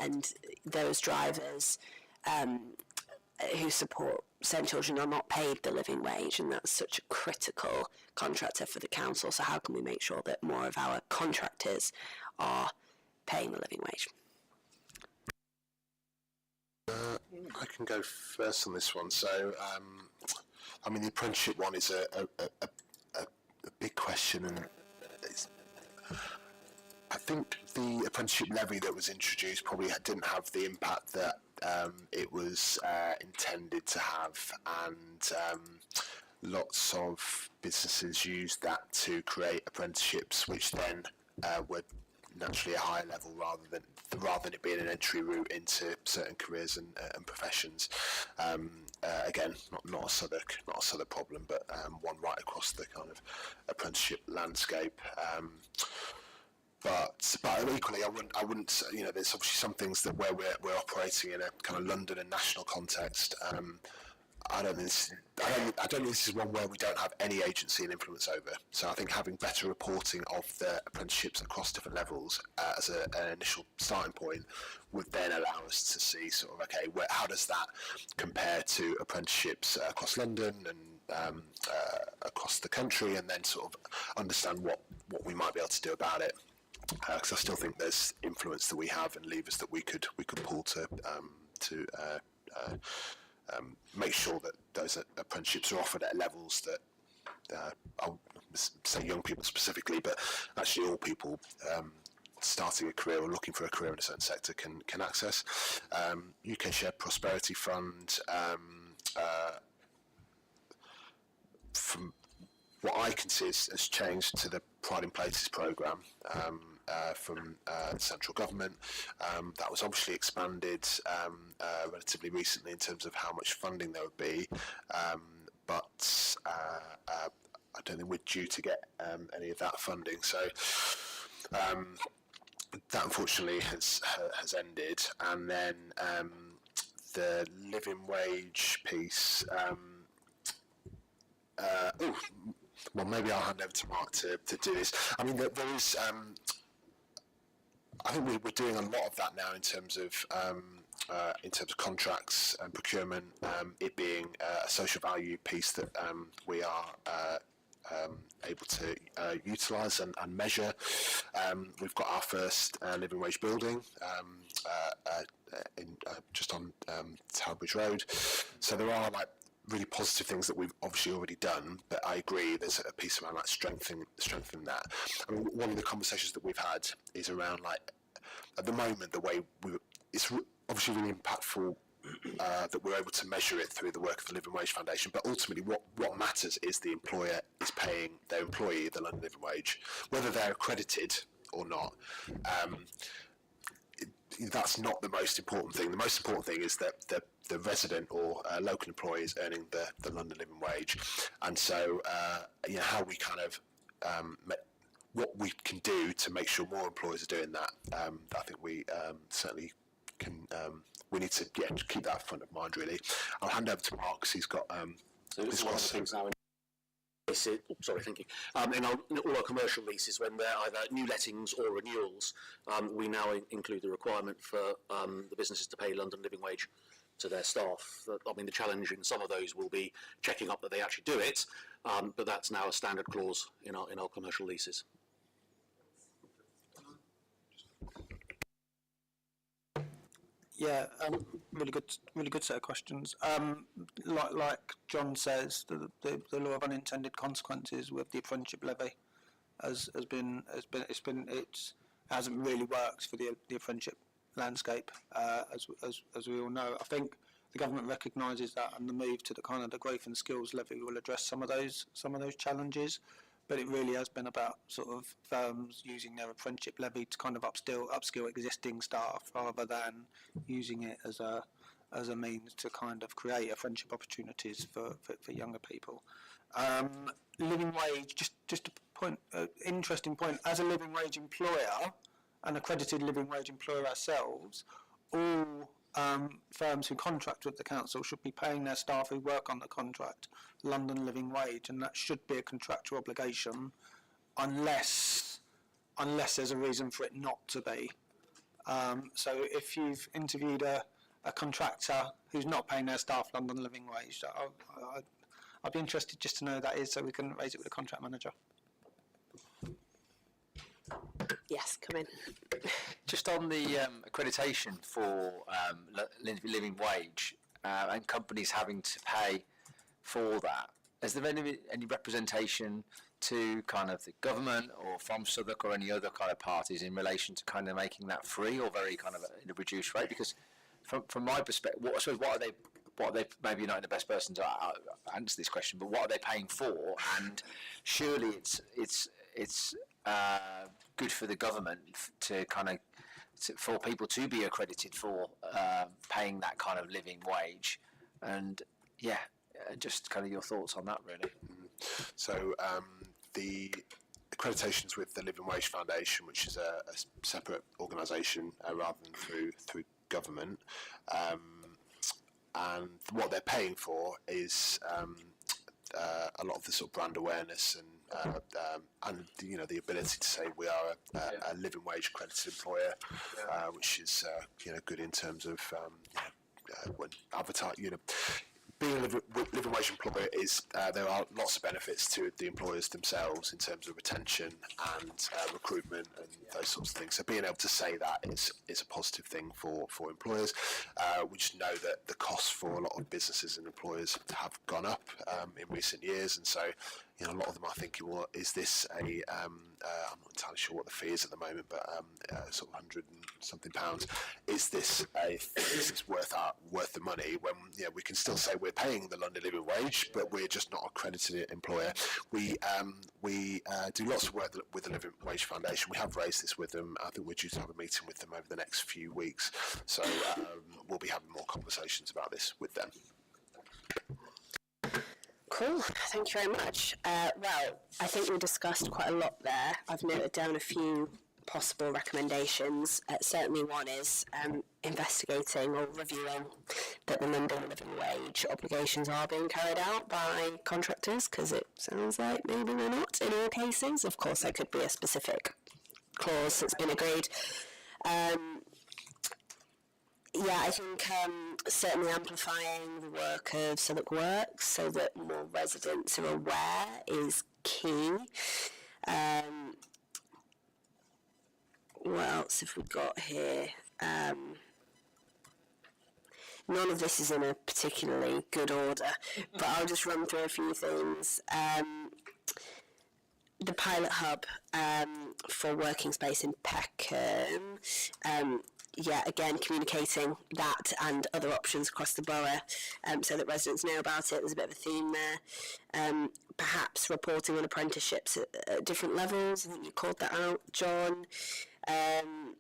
and those drivers who support Send Children are not paid the living wage, and that's such a critical contractor for the Council. So how can we make sure that more of our contractors are paying the living wage? I can go first on this one. So, I mean, the apprenticeship one is a big question, and I think the apprenticeship levy that was introduced probably didn't have the impact that it was intended to have, and lots of businesses used that to create apprenticeships, which then were naturally a higher level rather than it being an entry route into certain careers and professions. Again, not a Southwark problem, but one right across the kind of apprenticeship landscape. But equally, I wouldn't. You know, there's obviously some things that where we're operating in a kind of London and national context. I don't think this is one where we don't have any agency and influence over. So I think having better reporting of the apprenticeships across different levels as an initial starting point would then allow us to see sort of, okay, how does that compare to apprenticeships across London and across the country, and then sort of understand what we might be able to do about it. Because I still think there's influence that we have and levers that we could pull to make sure that those apprenticeships are offered at levels that I'll say young people specifically, but actually all people starting a career or looking for a career in a certain sector can access. UK Shared Prosperity Fund, from what I can see has changed to the Pride in Places programme from the central government. That was obviously expanded relatively recently in terms of how much funding there would be, but I don't think we're due to get any of that funding. So that unfortunately has ended. And then the living wage piece. Well, maybe I'll hand over to Mark to do this. I mean, there is. I think we're doing a lot of that now in terms of contracts and procurement. It being a social value piece that we are able to utilise and measure. We've got our first living wage building just on Tower Bridge Road. So there are like really positive things that we've obviously already done, but I agree there's a piece around like strengthening that. I mean, one of the conversations that we've had is around like at the moment the way it's obviously really impactful that we're able to measure it through the work of the Living Wage Foundation, but ultimately what matters is the employer is paying their employee the London Living Wage, whether they're accredited or not. That's not the most important thing. The most important thing is that the resident or local employee is earning the London Living Wage, and so how we kind of what we can do to make sure more employers are doing that. I think we certainly can. We need to keep that front of mind. Really, I'll hand over to Mark because he's got. So this is one of the things now. Sorry, thank you. In all our commercial leases, when they're either new lettings or renewals, we now include the requirement for the businesses to pay London Living Wage to their staff. I mean, the challenge in some of those will be checking up that they actually do it, but that's now a standard clause in our commercial leases. Yeah, really good set of questions. Like John says, the law of unintended consequences with the apprenticeship levy hasn't really worked for the apprenticeship landscape, as we all know. I think the government recognises that, and the move to the growth and skills levy will address some of those challenges. but it really has been about sort of firms using their apprenticeship levy to kind of upskill existing staff rather than using it as a means to kind of create apprenticeship opportunities for younger people. Living wage, just a point, interesting point. As a living wage employer, an accredited living wage employer ourselves, all firms who contract with the council should be paying their staff who work on the contract London living wage, and that should be a contractual obligation, unless there's a reason for it not to be. So if you've interviewed a contractor who's not paying their staff London living wage, I'd be interested just to know who that is, so we can raise it with the contract manager. Yes, come in. Just on the accreditation for living wage and companies having to pay for that, has there been any representation to kind of the government or from Southwark or any other kind of parties in relation to kind of making that free or very kind of in a reduced rate? Because from my perspective, what are they, maybe you're not the best person to answer this question, but what are they paying for? And surely it's good for the government to kind of for people to be accredited for paying that kind of living wage, and just kind of your thoughts on that, really. So the accreditations with the Living Wage Foundation, which is a separate organisation rather than through government, and what they're paying for is a lot of the sort of brand awareness and the ability to say we are a living wage accredited employer, which is good in terms of when being a living wage employer is there are lots of benefits to the employers themselves in terms of retention and recruitment and those sorts of things. So being able to say that is a positive thing for employers. We just know that the costs for a lot of businesses and employers have gone up in recent years, and so a lot of them are thinking, well, is this I'm not entirely sure what the fee is at the moment, but sort of £100 and something. Is this worth the money when we can still say we're paying the London living wage, but we're just not an accredited employer? We do lots of work with the Living Wage Foundation. We have raised this with them. I think we're due to have a meeting with them over the next few weeks, so we'll be having more conversations about this with them. Cool, thank you very much. Well, I think we discussed quite a lot there. I've noted down a few possible recommendations. Certainly one is investigating or reviewing that the London living wage obligations are being carried out by contractors, because it sounds like maybe they're not in all cases. Of course, there could be a specific clause that's been agreed. I think certainly amplifying the work of Southwark Works so that more residents are aware is key. What else have we got here? None of this is in a particularly good order, but I'll just run through a few things. The pilot hub for working space in Peckham. Again, communicating that and other options across the borough so that residents know about it. There's a bit of a theme there. Perhaps reporting on apprenticeships at different levels. I think you called that out, John. And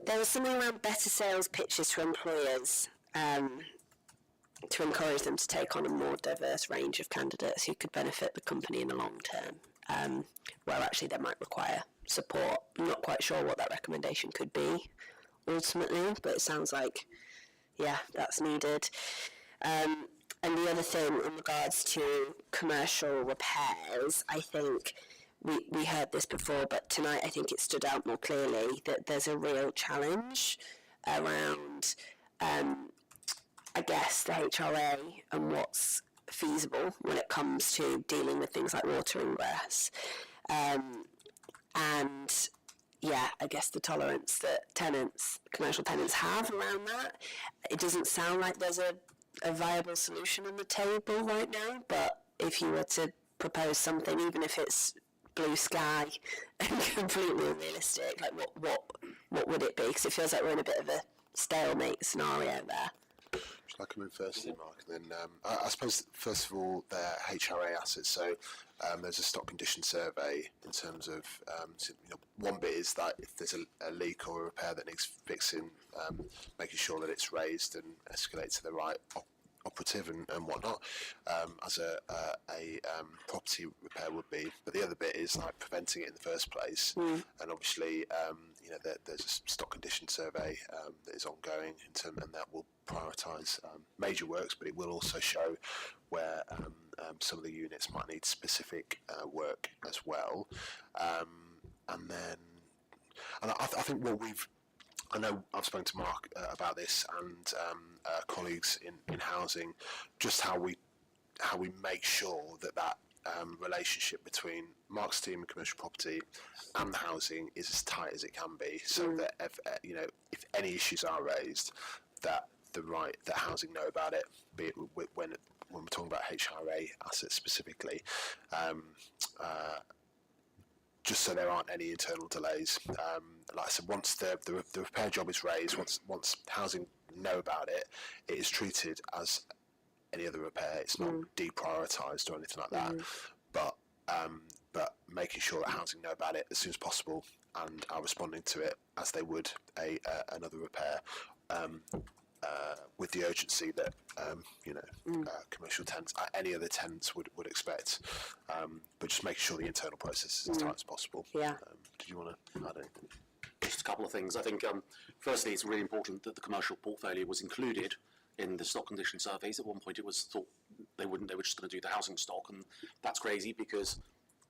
there was something around better sales pitches to employers to encourage them to take on a more diverse range of candidates who could benefit the company in the long term. Where actually they might require support. I'm not quite sure what that recommendation could be ultimately, but it sounds like, that's needed. And the other thing in regards to commercial repairs, I think we heard this before, but tonight I think it stood out more clearly that there's a real challenge around, I guess, the HRA and what's feasible when it comes to dealing with things like water ingress. I guess the tolerance that commercial tenants have around that. It doesn't sound like there's a viable solution on the table right now, but if you were to propose something, even if it's blue sky and completely unrealistic, like what would it be? Because it feels like we're in a bit of a stalemate scenario there. Should I come in first, Mark? And then I suppose first of all, their HRA assets. So there's a stock condition survey in terms of one bit is that if there's a leak or a repair that needs fixing, making sure that it's raised and escalated to the right operative and whatnot, as a property repair would be. But the other bit is like preventing it in the first place. And obviously, there's a stock condition survey that is ongoing and that will prioritise major works, but it will also show where some of the units might need specific work as well. And I think I know I've spoken to Mark about this and colleagues in housing, just how we make sure that relationship between Mark's team and commercial property and the housing is as tight as it can be, so that if any issues are raised, that housing know about it, be it when we're talking about HRA assets specifically, just so there aren't any internal delays. Like I said, once the repair job is raised, once housing know about it, it is treated as any other repair. It's not deprioritised or anything like that. But making sure that housing know about it as soon as possible and are responding to it as they would another repair, with the urgency that commercial tenants, any other tenants would expect. But just making sure the internal process is as tight as possible. Yeah. Did you want to add anything? Just a couple of things. I think, firstly, it's really important that the commercial portfolio was included in the stock condition surveys. At one point, it was thought they wouldn't. They were just going to do the housing stock, and that's crazy because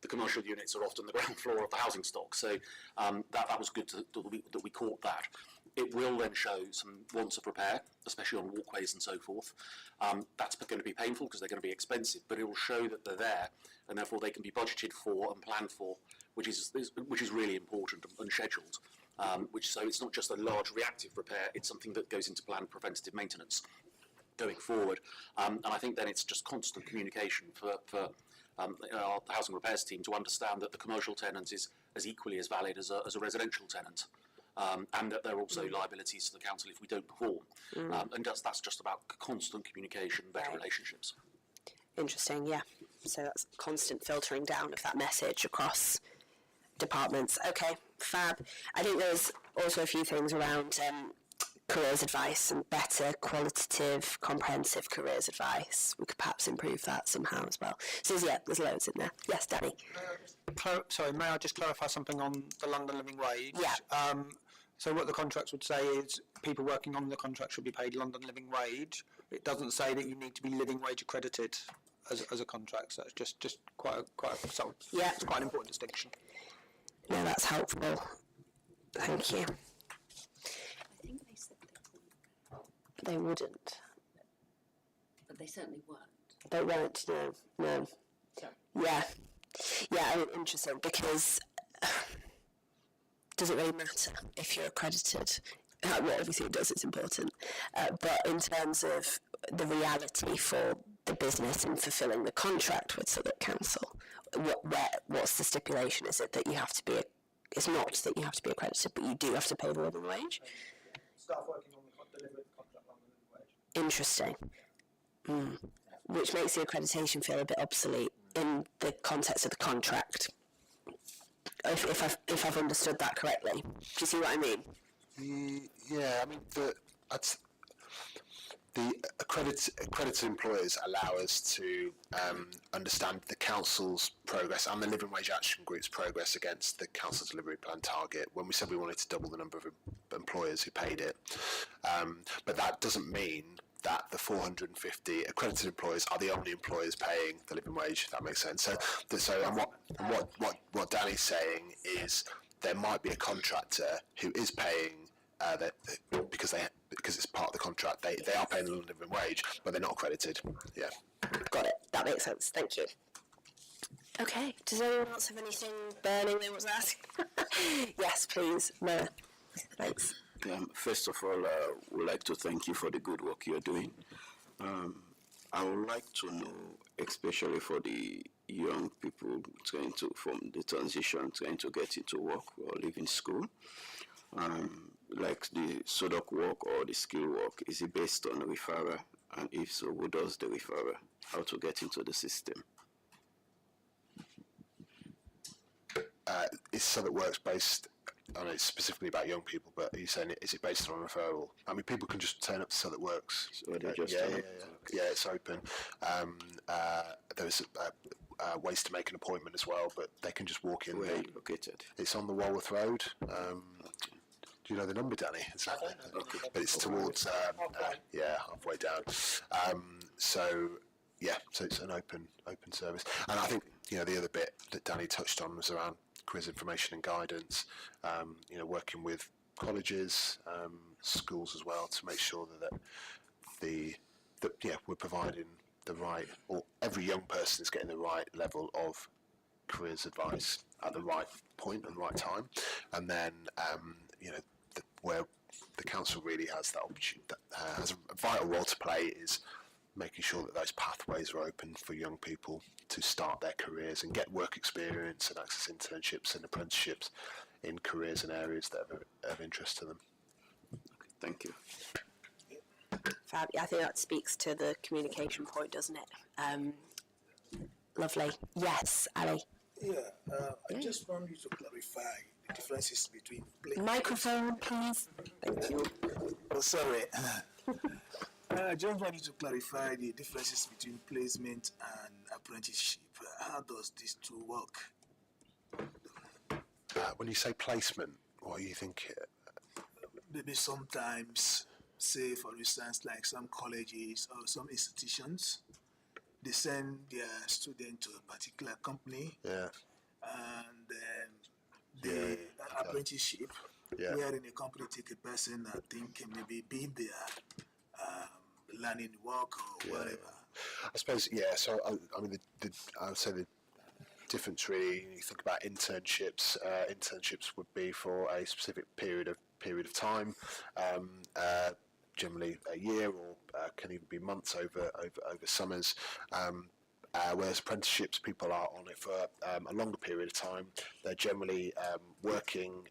the commercial units are often the ground floor of the housing stock. So that was good that we caught that. It will then show some wants of repair, especially on walkways and so forth. That's going to be painful because they're going to be expensive, but it will show that they're there, and therefore they can be budgeted for and planned for, which is really important and scheduled. So it's not just a large reactive repair; it's something that goes into planned preventative maintenance going forward. And I think then it's just constant communication for our housing repairs team to understand that the commercial tenant is as equally as valid as a residential tenant. And that there are also liabilities to the council if we don't perform. And that's just about constant communication, better relationships. Interesting, yeah. So that's constant filtering down of that message across departments. Okay, fab. I think there's also a few things around careers advice and better qualitative, comprehensive careers advice. We could perhaps improve that somehow as well. So yeah, there's loads in there. Yes, Danny. May I just clarify something on the London Living Wage? Yeah. So what the contracts would say is people working on the contract should be paid London Living Wage. It doesn't say that you need to be living wage accredited as a contract. So it's just quite it's quite an important distinction. No, that's helpful. Thank you. I think they said They wouldn't. but they certainly weren't. They won't. No. Sorry. Yeah. I mean, interesting because. Does it really matter if you're accredited? Well, obviously it does, it's important. But in terms of the reality for the business and fulfilling the contract with Southwark Council, what's the stipulation? Is it that you have to be, it's not that you have to be accredited, but you do have to pay the living wage? Staff working on the delivery contract London Living Wage. Interesting. Which makes the accreditation feel a bit obsolete in the context of the contract. If I've understood that correctly. Do you see what I mean? Yeah, I mean, the accredited employers allow us to understand the council's progress and the Living Wage Action Group's progress against the council delivery plan target when we said we wanted to double the number of employers who paid it. But that doesn't mean that the 450 accredited employers are the only employers paying the living wage, if that makes sense. What Danny's saying is there might be a contractor who is paying because it's part of the contract. They are paying the living wage, but they're not accredited. Yeah. Got it. That makes sense. Thank you. Okay. Does anyone else have anything burning they want to ask? Yes, please. No. Thanks. First of all, I would like to thank you for the good work you're doing. I would like to know, especially for the young people from the transition, trying to get into work or leaving school, like the Southwark work or the skill work, is it based on a referrer? And if so, who does the referrer? How to get into the system? It's so that works based. I know it's specifically about young people, but are you saying is it based on referral? I mean, people can just turn up to So That Works. So they just yeah, turn yeah, up? yeah, yeah, it's open. There's ways to make an appointment as well, but they can just walk in. Where are you located? It's on the Walworth Road. Do you know the number, Danny? Exactly. Okay. But it's towards halfway down. So it's an open service, and I think the other bit that Danny touched on was around quiz information and guidance. Working with colleges, schools as well to make sure that we're providing the right, or every young person is getting the right level of careers advice at the right point and right time, and then where the council really has that opportunity, has a vital role to play, is making sure that those pathways are open for young people to start their careers and get work experience and access internships and apprenticeships in careers and areas that are of interest to them. Thank you. Fab. I think that speaks to the communication point, doesn't it? Lovely. Yes, Ali. Yeah, I just want you to clarify the differences between Microphone, please. Thank you. Oh, sorry. I just want you to clarify the differences between placement and apprenticeship. How does these two work? When you say placement, what do you think? Maybe sometimes, say for instance, like some colleges or some institutions, they send their student to a particular company, and the apprenticeship, where in a company take a person, I think maybe be there, learning work or whatever. I suppose, so I mean, I would say the difference really, you think about internships. Internships would be for a specific period of time, generally a year, or can even be months over summers. Whereas apprenticeships, people are on it for a longer period of time. They're generally working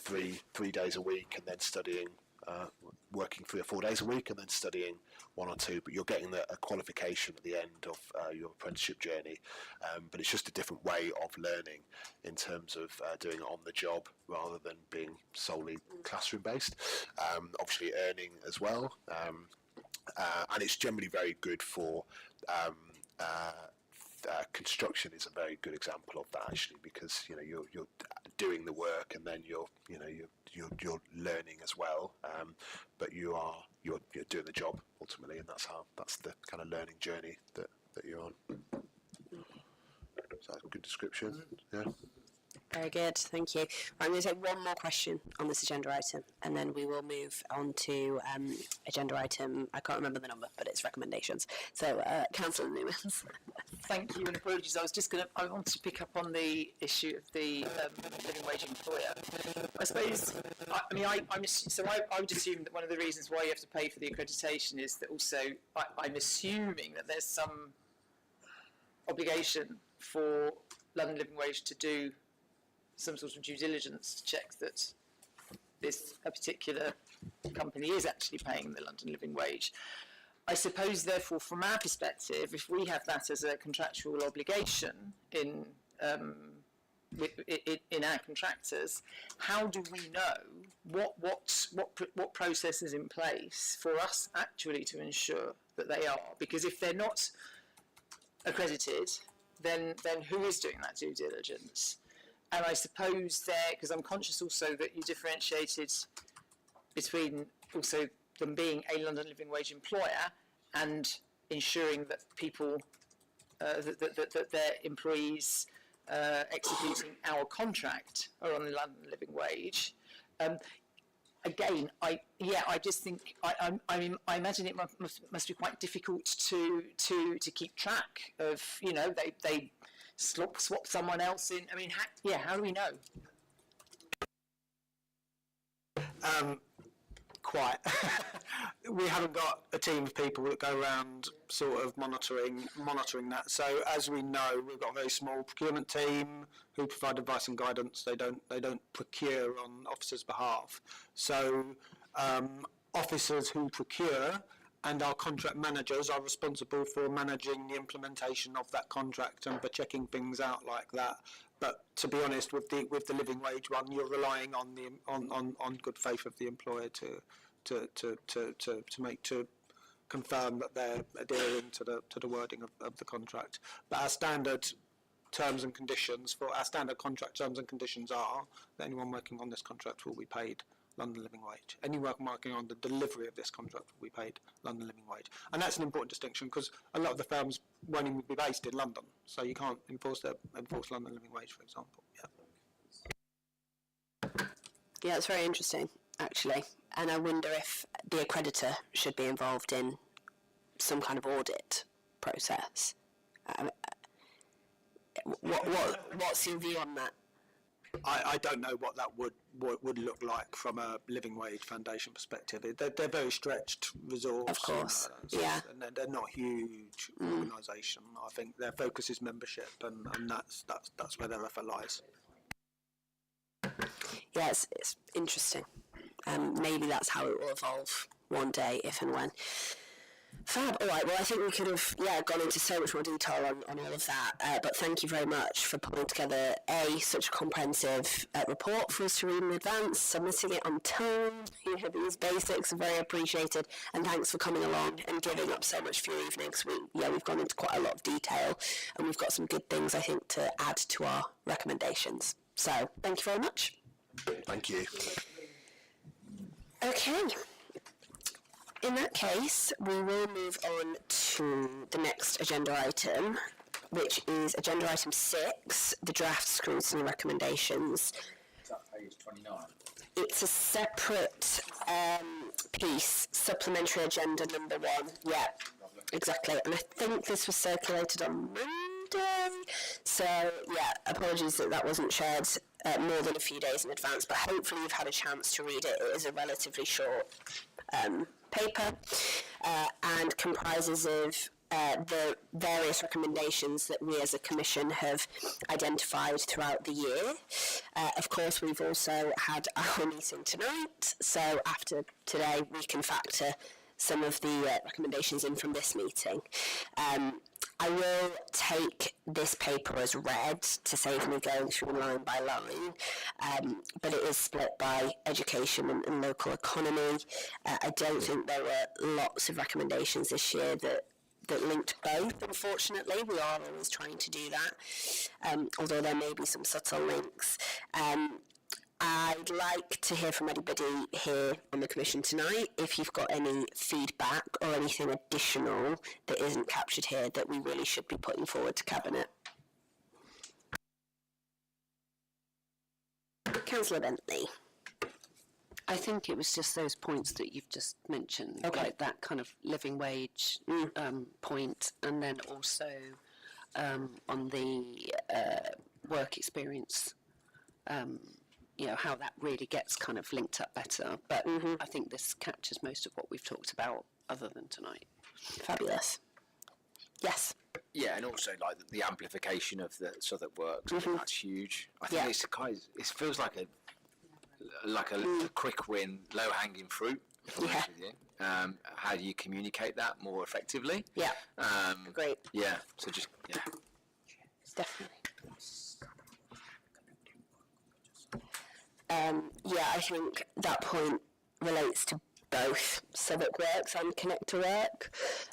3 days a week, and then studying, working 3 or 4 days a week, and then studying 1 or 2. But you're getting a qualification at the end of your apprenticeship journey. But it's just a different way of learning in terms of doing it on the job rather than being solely classroom based. Obviously earning as well. And it's generally very good for construction. Is a very good example of that, actually, because you're doing the work, and then you're learning as well, but you're doing the job ultimately, and that's the kind of learning journey that you're on. Is that a good description? Yeah. Very good, thank you. I'm going to take one more question on this agenda item, and then we will move on to agenda item, I can't remember the number, but it's recommendations. So, Councillor Newmans. Thank you, and apologies. I wanted to pick up on the issue of the living wage employer. I suppose, I would assume that one of the reasons why you have to pay for the accreditation is that also, I'm assuming that there's some obligation for London Living Wage to do some sort of due diligence to check that a particular company is actually paying the London Living Wage. I suppose, therefore, from our perspective, if we have that as a contractual obligation in our contractors, how do we know what process is in place for us actually to ensure that they are? Because if they're not accredited, then who is doing that due diligence? And I suppose because I'm conscious also that you differentiated between also them being a London Living Wage employer and ensuring that people, that their employees executing our contract are on the London Living Wage. Again, I just think I imagine it must be quite difficult to keep track of. They swap someone else in. I mean, how do we know? quite. We haven't got a team of people that go around sort of monitoring that. So as we know, we've got a very small procurement team who provide advice and guidance. They don't procure on officers' behalf. So officers who procure and our contract managers are responsible for managing the implementation of that contract and for checking things out like that. But to be honest, with the living wage one, you're relying on the on good faith of the employer to confirm that they're adhering to the wording of the contract. But our standard terms and conditions for our standard contract terms and conditions are that anyone working on this contract will be paid London Living Wage. Anyone working on the delivery of this contract will be paid London Living Wage. And that's an important distinction because a lot of the firms won't even be based in London, so you can't enforce London Living Wage, for example. Yeah, it's very interesting, actually. And I wonder if the accreditor should be involved in some kind of audit process. What's your view on that? I don't know what that would look like from a living wage foundation perspective. They're very stretched resource. Of course, yeah. And they're not a huge organisation. I think their focus is membership, and that's where their effort lies. Yeah, it's interesting. Maybe that's how it will evolve one day, if and when. Fab. All right. Well, I think we could have gone into so much more detail on all of that. But thank you very much for putting together such a comprehensive report for us to read in advance, submitting it on time. These basics are very appreciated, and thanks for coming along and giving up so much for your evenings. We've gone into quite a lot of detail, and we've got some good things I think to add to our recommendations. So thank you very much. Thank you. Okay. In that case, we will move on to the next agenda item, which is agenda item 6, the draft scrutiny recommendations. Is that page 29? It's a separate piece, supplementary agenda number 1. Yeah, exactly. And I think this was circulated on Monday. So, yeah, apologies that wasn't shared more than a few days in advance, but hopefully you've had a chance to read it. It is a relatively short paper and comprises of the various recommendations that we as a commission have identified throughout the year. Of course, we've also had our meeting tonight, so after today we can factor some of the recommendations in from this meeting. I will take this paper as read to save me going through line by line, but it is split by education and local economy. I don't think there were lots of recommendations this year that linked both, unfortunately. We are always trying to do that, although there may be some subtle links. I'd like to hear from anybody here on the Commission tonight if you've got any feedback or anything additional that isn't captured here that we really should be putting forward to Cabinet. Councillor Bentley. I think it was just those points that you've just mentioned, Okay. like that kind of living wage point, and then also on the work experience, how that really gets kind of linked up better. But I think this captures most of what we've talked about other than tonight. Fabulous. Yes. Yeah, and also like the amplification of the Southwark works. I think that's huge. I think it feels like a quick win, low hanging fruit. If I'm honest with you. How do you communicate that more effectively? Yeah. Great. Yeah. So Definitely. I think that point relates to both Southwark Works and Connect to Work.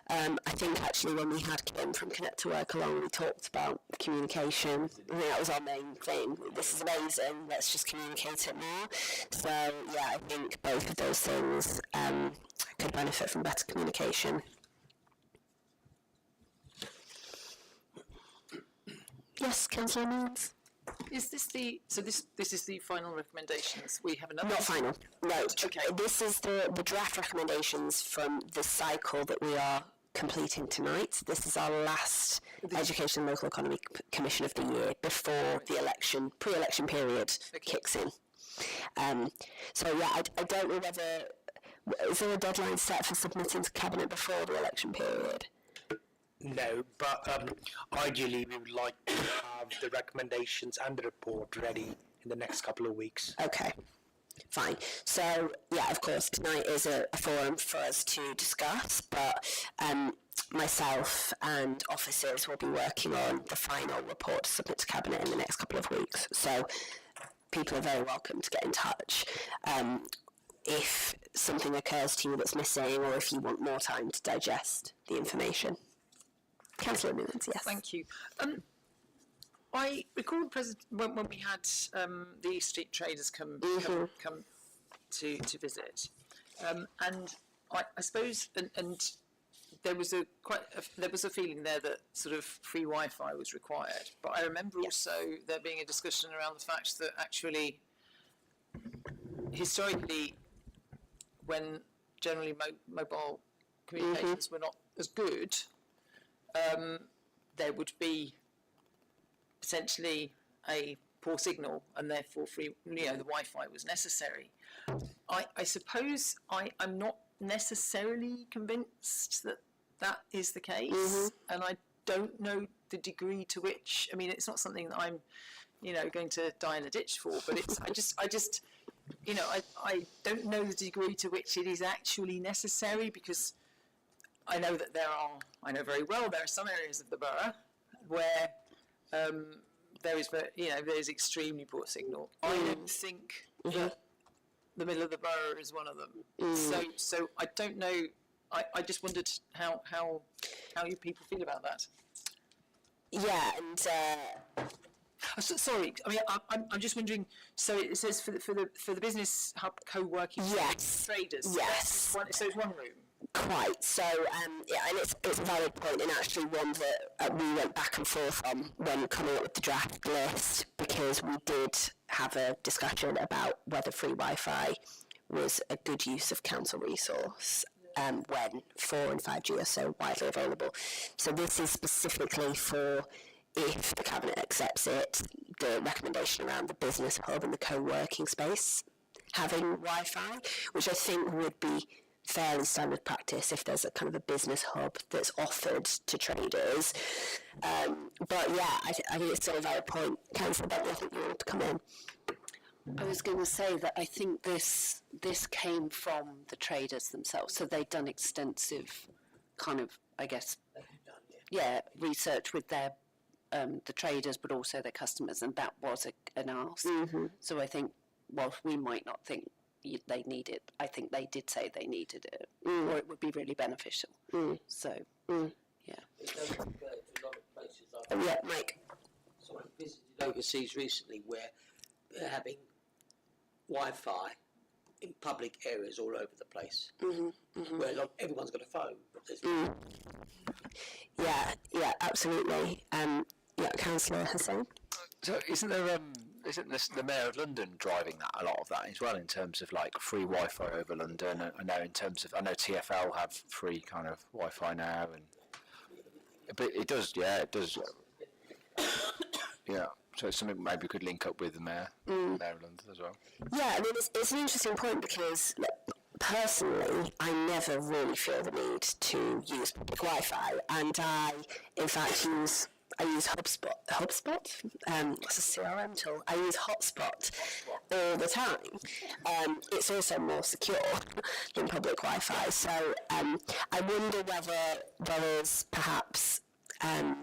I think actually when we had Kim from Connect to Work along, we talked about communication. I think that was our main thing. This is amazing, let's just communicate it more. So yeah, I think both of those things could benefit from better communication. Yes, Councillor Mills. Is this this is the final recommendations? We have another. Not final. No. Okay. This is the draft recommendations from the cycle that we are completing tonight. This is our last Education and Local Economy Commission of the year before the pre-election period kicks in. I don't know Is there a deadline set for submitting to Cabinet before the election period? No, but ideally we would like to have the recommendations and the report ready in the next couple of weeks. Okay, fine. So, yeah, of course, tonight is a forum for us to discuss, but myself and officers will be working on the final report to submit to Cabinet in the next couple of weeks. So, people are very welcome to get in touch. If something occurs to you that's missing, or if you want more time to digest the information. Councillor Newlands, yes. Thank you. I recall when we had the street traders come to visit, and I suppose and there was a feeling there that sort of free Wi-Fi was required. But I remember also there being a discussion around the fact that actually historically, when generally mobile communications were not as good, there would be potentially a poor signal, and therefore the Wi-Fi was necessary. I suppose I'm not necessarily convinced that that is the case, and I don't know the degree to which. I mean, it's not something that I'm, going to die in a ditch for, but it's I just. I don't know the degree to which it is actually necessary, because I know that I know very well there are some areas of the borough where there is extremely poor signal. I don't think that the middle of the borough is one of them. So I don't know. I just wondered how you people feel about that. Yeah, and sorry, I mean I'm just wondering. So it says for the business hub co-working traders. Yes. So it's one room. Quite. So, and it's a valid point, and actually one that we went back and forth on when coming up with the draft list, because we did have a discussion about whether free Wi-Fi was a good use of council resource when 4 and 5G are so widely available. So this is specifically for, if the Cabinet accepts it, the recommendation around the business hub and the co-working space having Wi-Fi, which I think would be fairly standard practice if there's a kind of a business hub that's offered to traders. But yeah, I think it's still a valid point. Councillor Bentley, I think you want to come in. I was going to say that I think this came from the traders themselves, so they'd done extensive kind of, I guess, research with their the traders, but also their customers, and that was an ask. So I think, whilst we might not think they need it, I think they did say they needed it, or it would be really beneficial. So, yeah. It does go to a lot of places. Yeah, Mike. So I visited overseas recently where they're having Wi-Fi in public areas all over the place, where everyone's got a phone, but there's Yeah, absolutely. Yeah, Councillor Hussain. So isn't the Mayor of London driving that, a lot of that as well, in terms of like free Wi-Fi over London? I know TfL have free kind of Wi-Fi now, but it does. Yeah. So it's something maybe we could link up with the Mayor of London as well. Yeah, I mean, it's an interesting point, because personally, I never really feel the need to use public Wi-Fi, and I, in fact, use HubSpot. What's a CRM tool? I use Hotspot all the time. It's also more secure than public Wi-Fi, so I wonder whether there is perhaps, I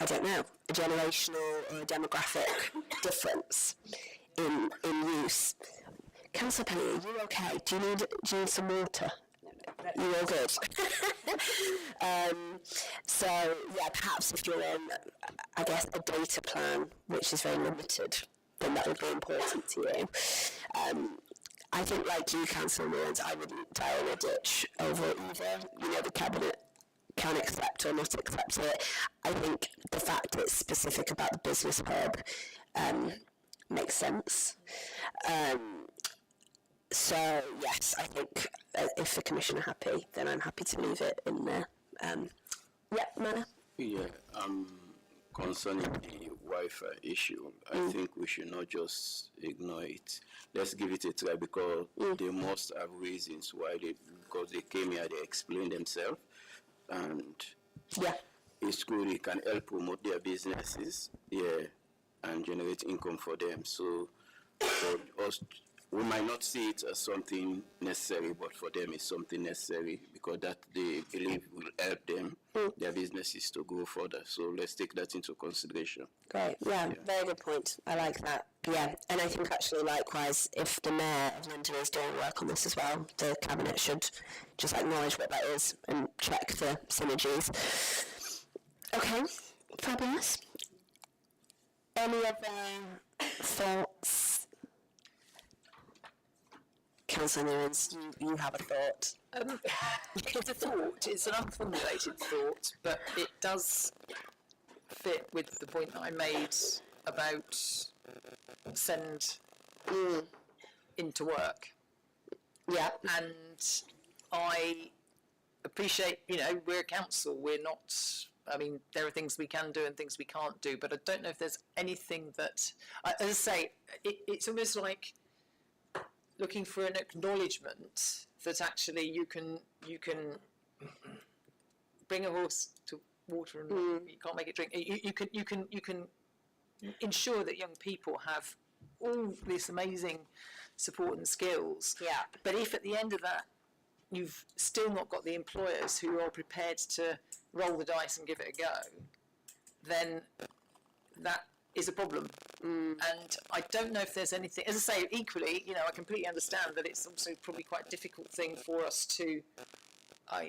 don't know, a generational or a demographic difference in use. Councillor Penny, are you okay? Do you need some water? You all good? So, yeah, perhaps if you're on, I guess, a data plan, which is very limited, then that would be important to you. I think, like you, Councillor Newlands, I wouldn't die in a ditch over either. The Cabinet can accept or not accept it. I think the fact that it's specific about the business hub makes sense. So, yes, I think if the Commission are happy, then I'm happy to leave it in there. Manor? Yeah, concerning the Wi-Fi issue, I think we should not just ignore it. Let's give it a try because they must have reasons why because they came here, they explained themselves, and it's good. It can help promote their businesses, and generate income for them. So for us, we might not see it as something necessary, but for them it's something necessary because that they believe will help them, their businesses to go further. So let's take that into consideration. Great, very good point. I like that. Yeah, and I think actually likewise, if the Mayor of London is doing work on this as well, the Cabinet should just acknowledge what that is and check the synergies. Okay, fabulous. Any other thoughts? Councillor Newlands, you have a thought. It's a thought, it's an unformulated thought, but it does fit with the point that I made about send into work. Yeah. And I appreciate, we're a council, we're not, there are things we can do and things we can't do, but I don't know if there's anything that, as I say, it's almost like looking for an acknowledgement that actually you can bring a horse to water and you can't make it drink. You can ensure that young people have all this amazing support and skills. Yeah. But if at the end of that you've still not got the employers who are prepared to roll the dice and give it a go, then that is a problem. And I don't know if there's anything, as I say, equally, I completely understand that it's also probably quite a difficult thing for us to,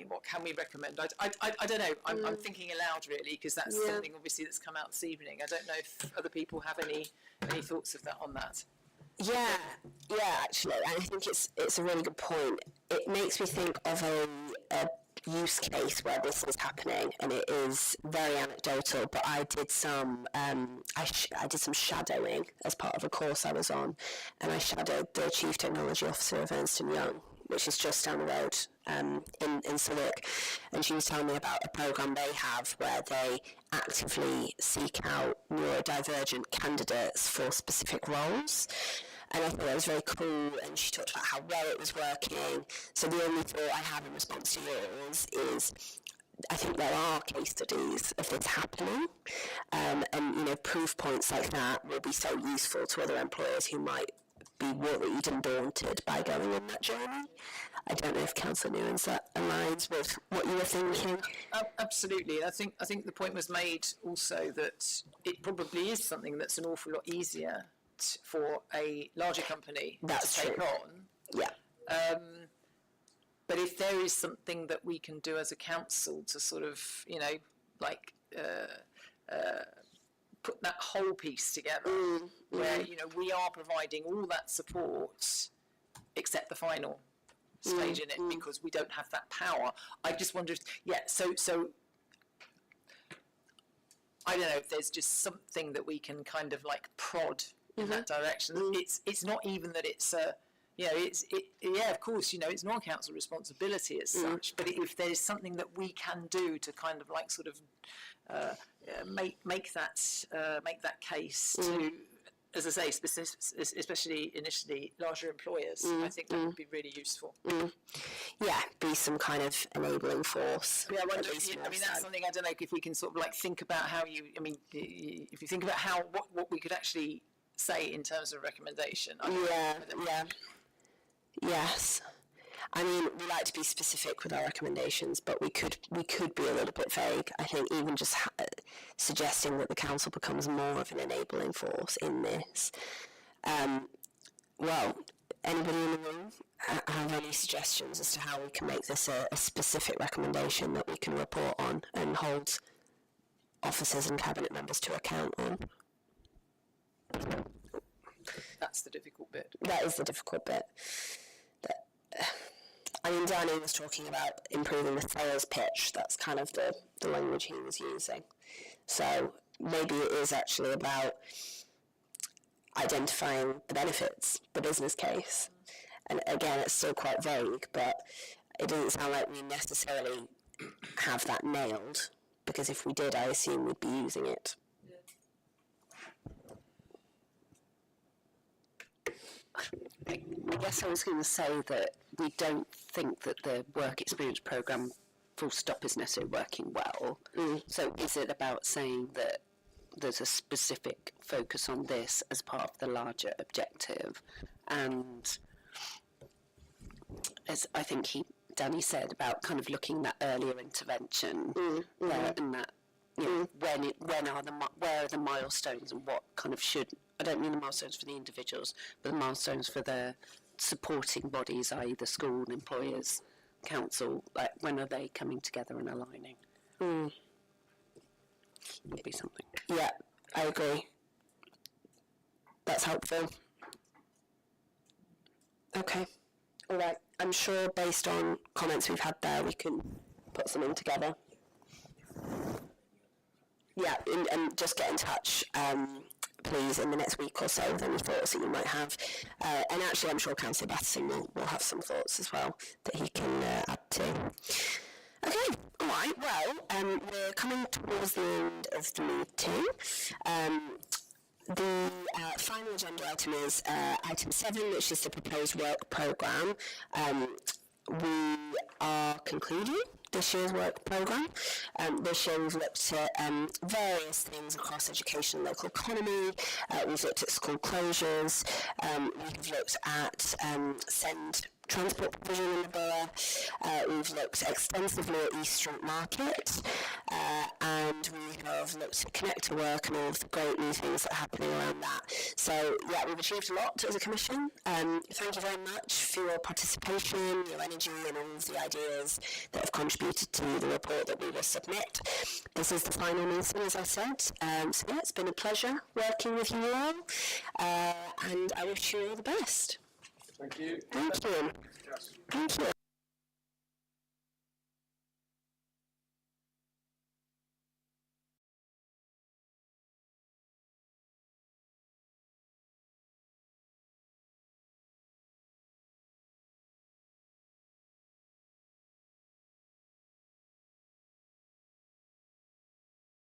what can we recommend? I don't know, I'm thinking aloud really, because that's something obviously that's come out this evening. I don't know if other people have any thoughts of that on that. Yeah, actually, and I think it's a really good point. It makes me think of a use case where this is happening, and it is very anecdotal. But I did some I did some shadowing as part of a course I was on, and I shadowed the Chief Technology Officer of Ernst & Young, which is just down the road in Southwark, and she was telling me about a programme they have where they actively seek out neurodivergent candidates for specific roles. And I thought that was very cool, and she talked about how well it was working. So the only thought I have in response to yours is I think there are case studies of this happening, and proof points like that will be so useful to other employers who might be worried and daunted by going on that journey. I don't know if Councillor Newlands, that aligns with what you were thinking. Absolutely. I think the point was made also that it probably is something that's an awful lot easier for a larger company to take on. Yeah. But if there is something that we can do as a council to sort of, put that whole piece together, where, we are providing all that support except the final stage in it, because we don't have that power. I just wonder if, so I don't know if there's just something that we can kind of prod in that direction. It's not even that it's of course, it's non-council responsibility as such, but if there's something that we can do to kind of make that case to, as I say, especially initially larger employers, I think that would be really useful. Yeah, be some kind of enabling force. Yeah, I wonder that's something, I don't know if we can sort of think about how if you think about what we could actually say in terms of recommendation. Yes. I mean, we like to be specific with our recommendations, but we could be a little bit vague. I think even just suggesting that the council becomes more of an enabling force in this. Well, anybody in the room have any suggestions as to how we can make this a specific recommendation that we can report on and hold officers and cabinet members to account on? That's the difficult bit. That is the difficult bit. Danny was talking about improving the sales pitch. That's kind of the language he was using. So maybe it is actually about identifying the benefits, the business case. And again, it's still quite vague, but it doesn't sound like we necessarily have that nailed, because if we did, I assume we'd be using it I guess I was going to say that we don't think that the work experience programme full stop is necessarily working well. So is it about saying that there's a specific focus on this as part of the larger objective? And as I think Danny said, about kind of looking at that earlier intervention there, and that, you know, where are the milestones and what kind of should, I don't mean the milestones for the individuals, but the milestones for the supporting bodies, i.e. the school, employers, council, like when are they coming together and aligning? Would be something. Yeah, I agree. That's helpful. Okay. All right. I'm sure based on comments we've had there, we can put something together. Yeah, and just get in touch, please, in the next week or so with any thoughts that you might have. And actually, I'm sure Councillor Batterson will have some thoughts as well that he can add to. Okay, all right. Well, we're coming towards the end of the meeting. The final agenda item is item 7, which is the proposed work programme. We are concluding this year's work programme. This year we've looked at various things across education and local economy. We've looked at school closures. We've looked at send transport provision in the borough. We've looked extensively at East Street Market, and we have looked at Connect to Work and all of the great new things that are happening around that. So yeah, we've achieved a lot as a commission. Thank you very much for your participation, your energy, and all of the ideas that have contributed to the report that we will submit. This is the final meeting, as I said. So yeah, it's been a pleasure working with you all, and I wish you all the best. Thank you. Thank you. Thank you.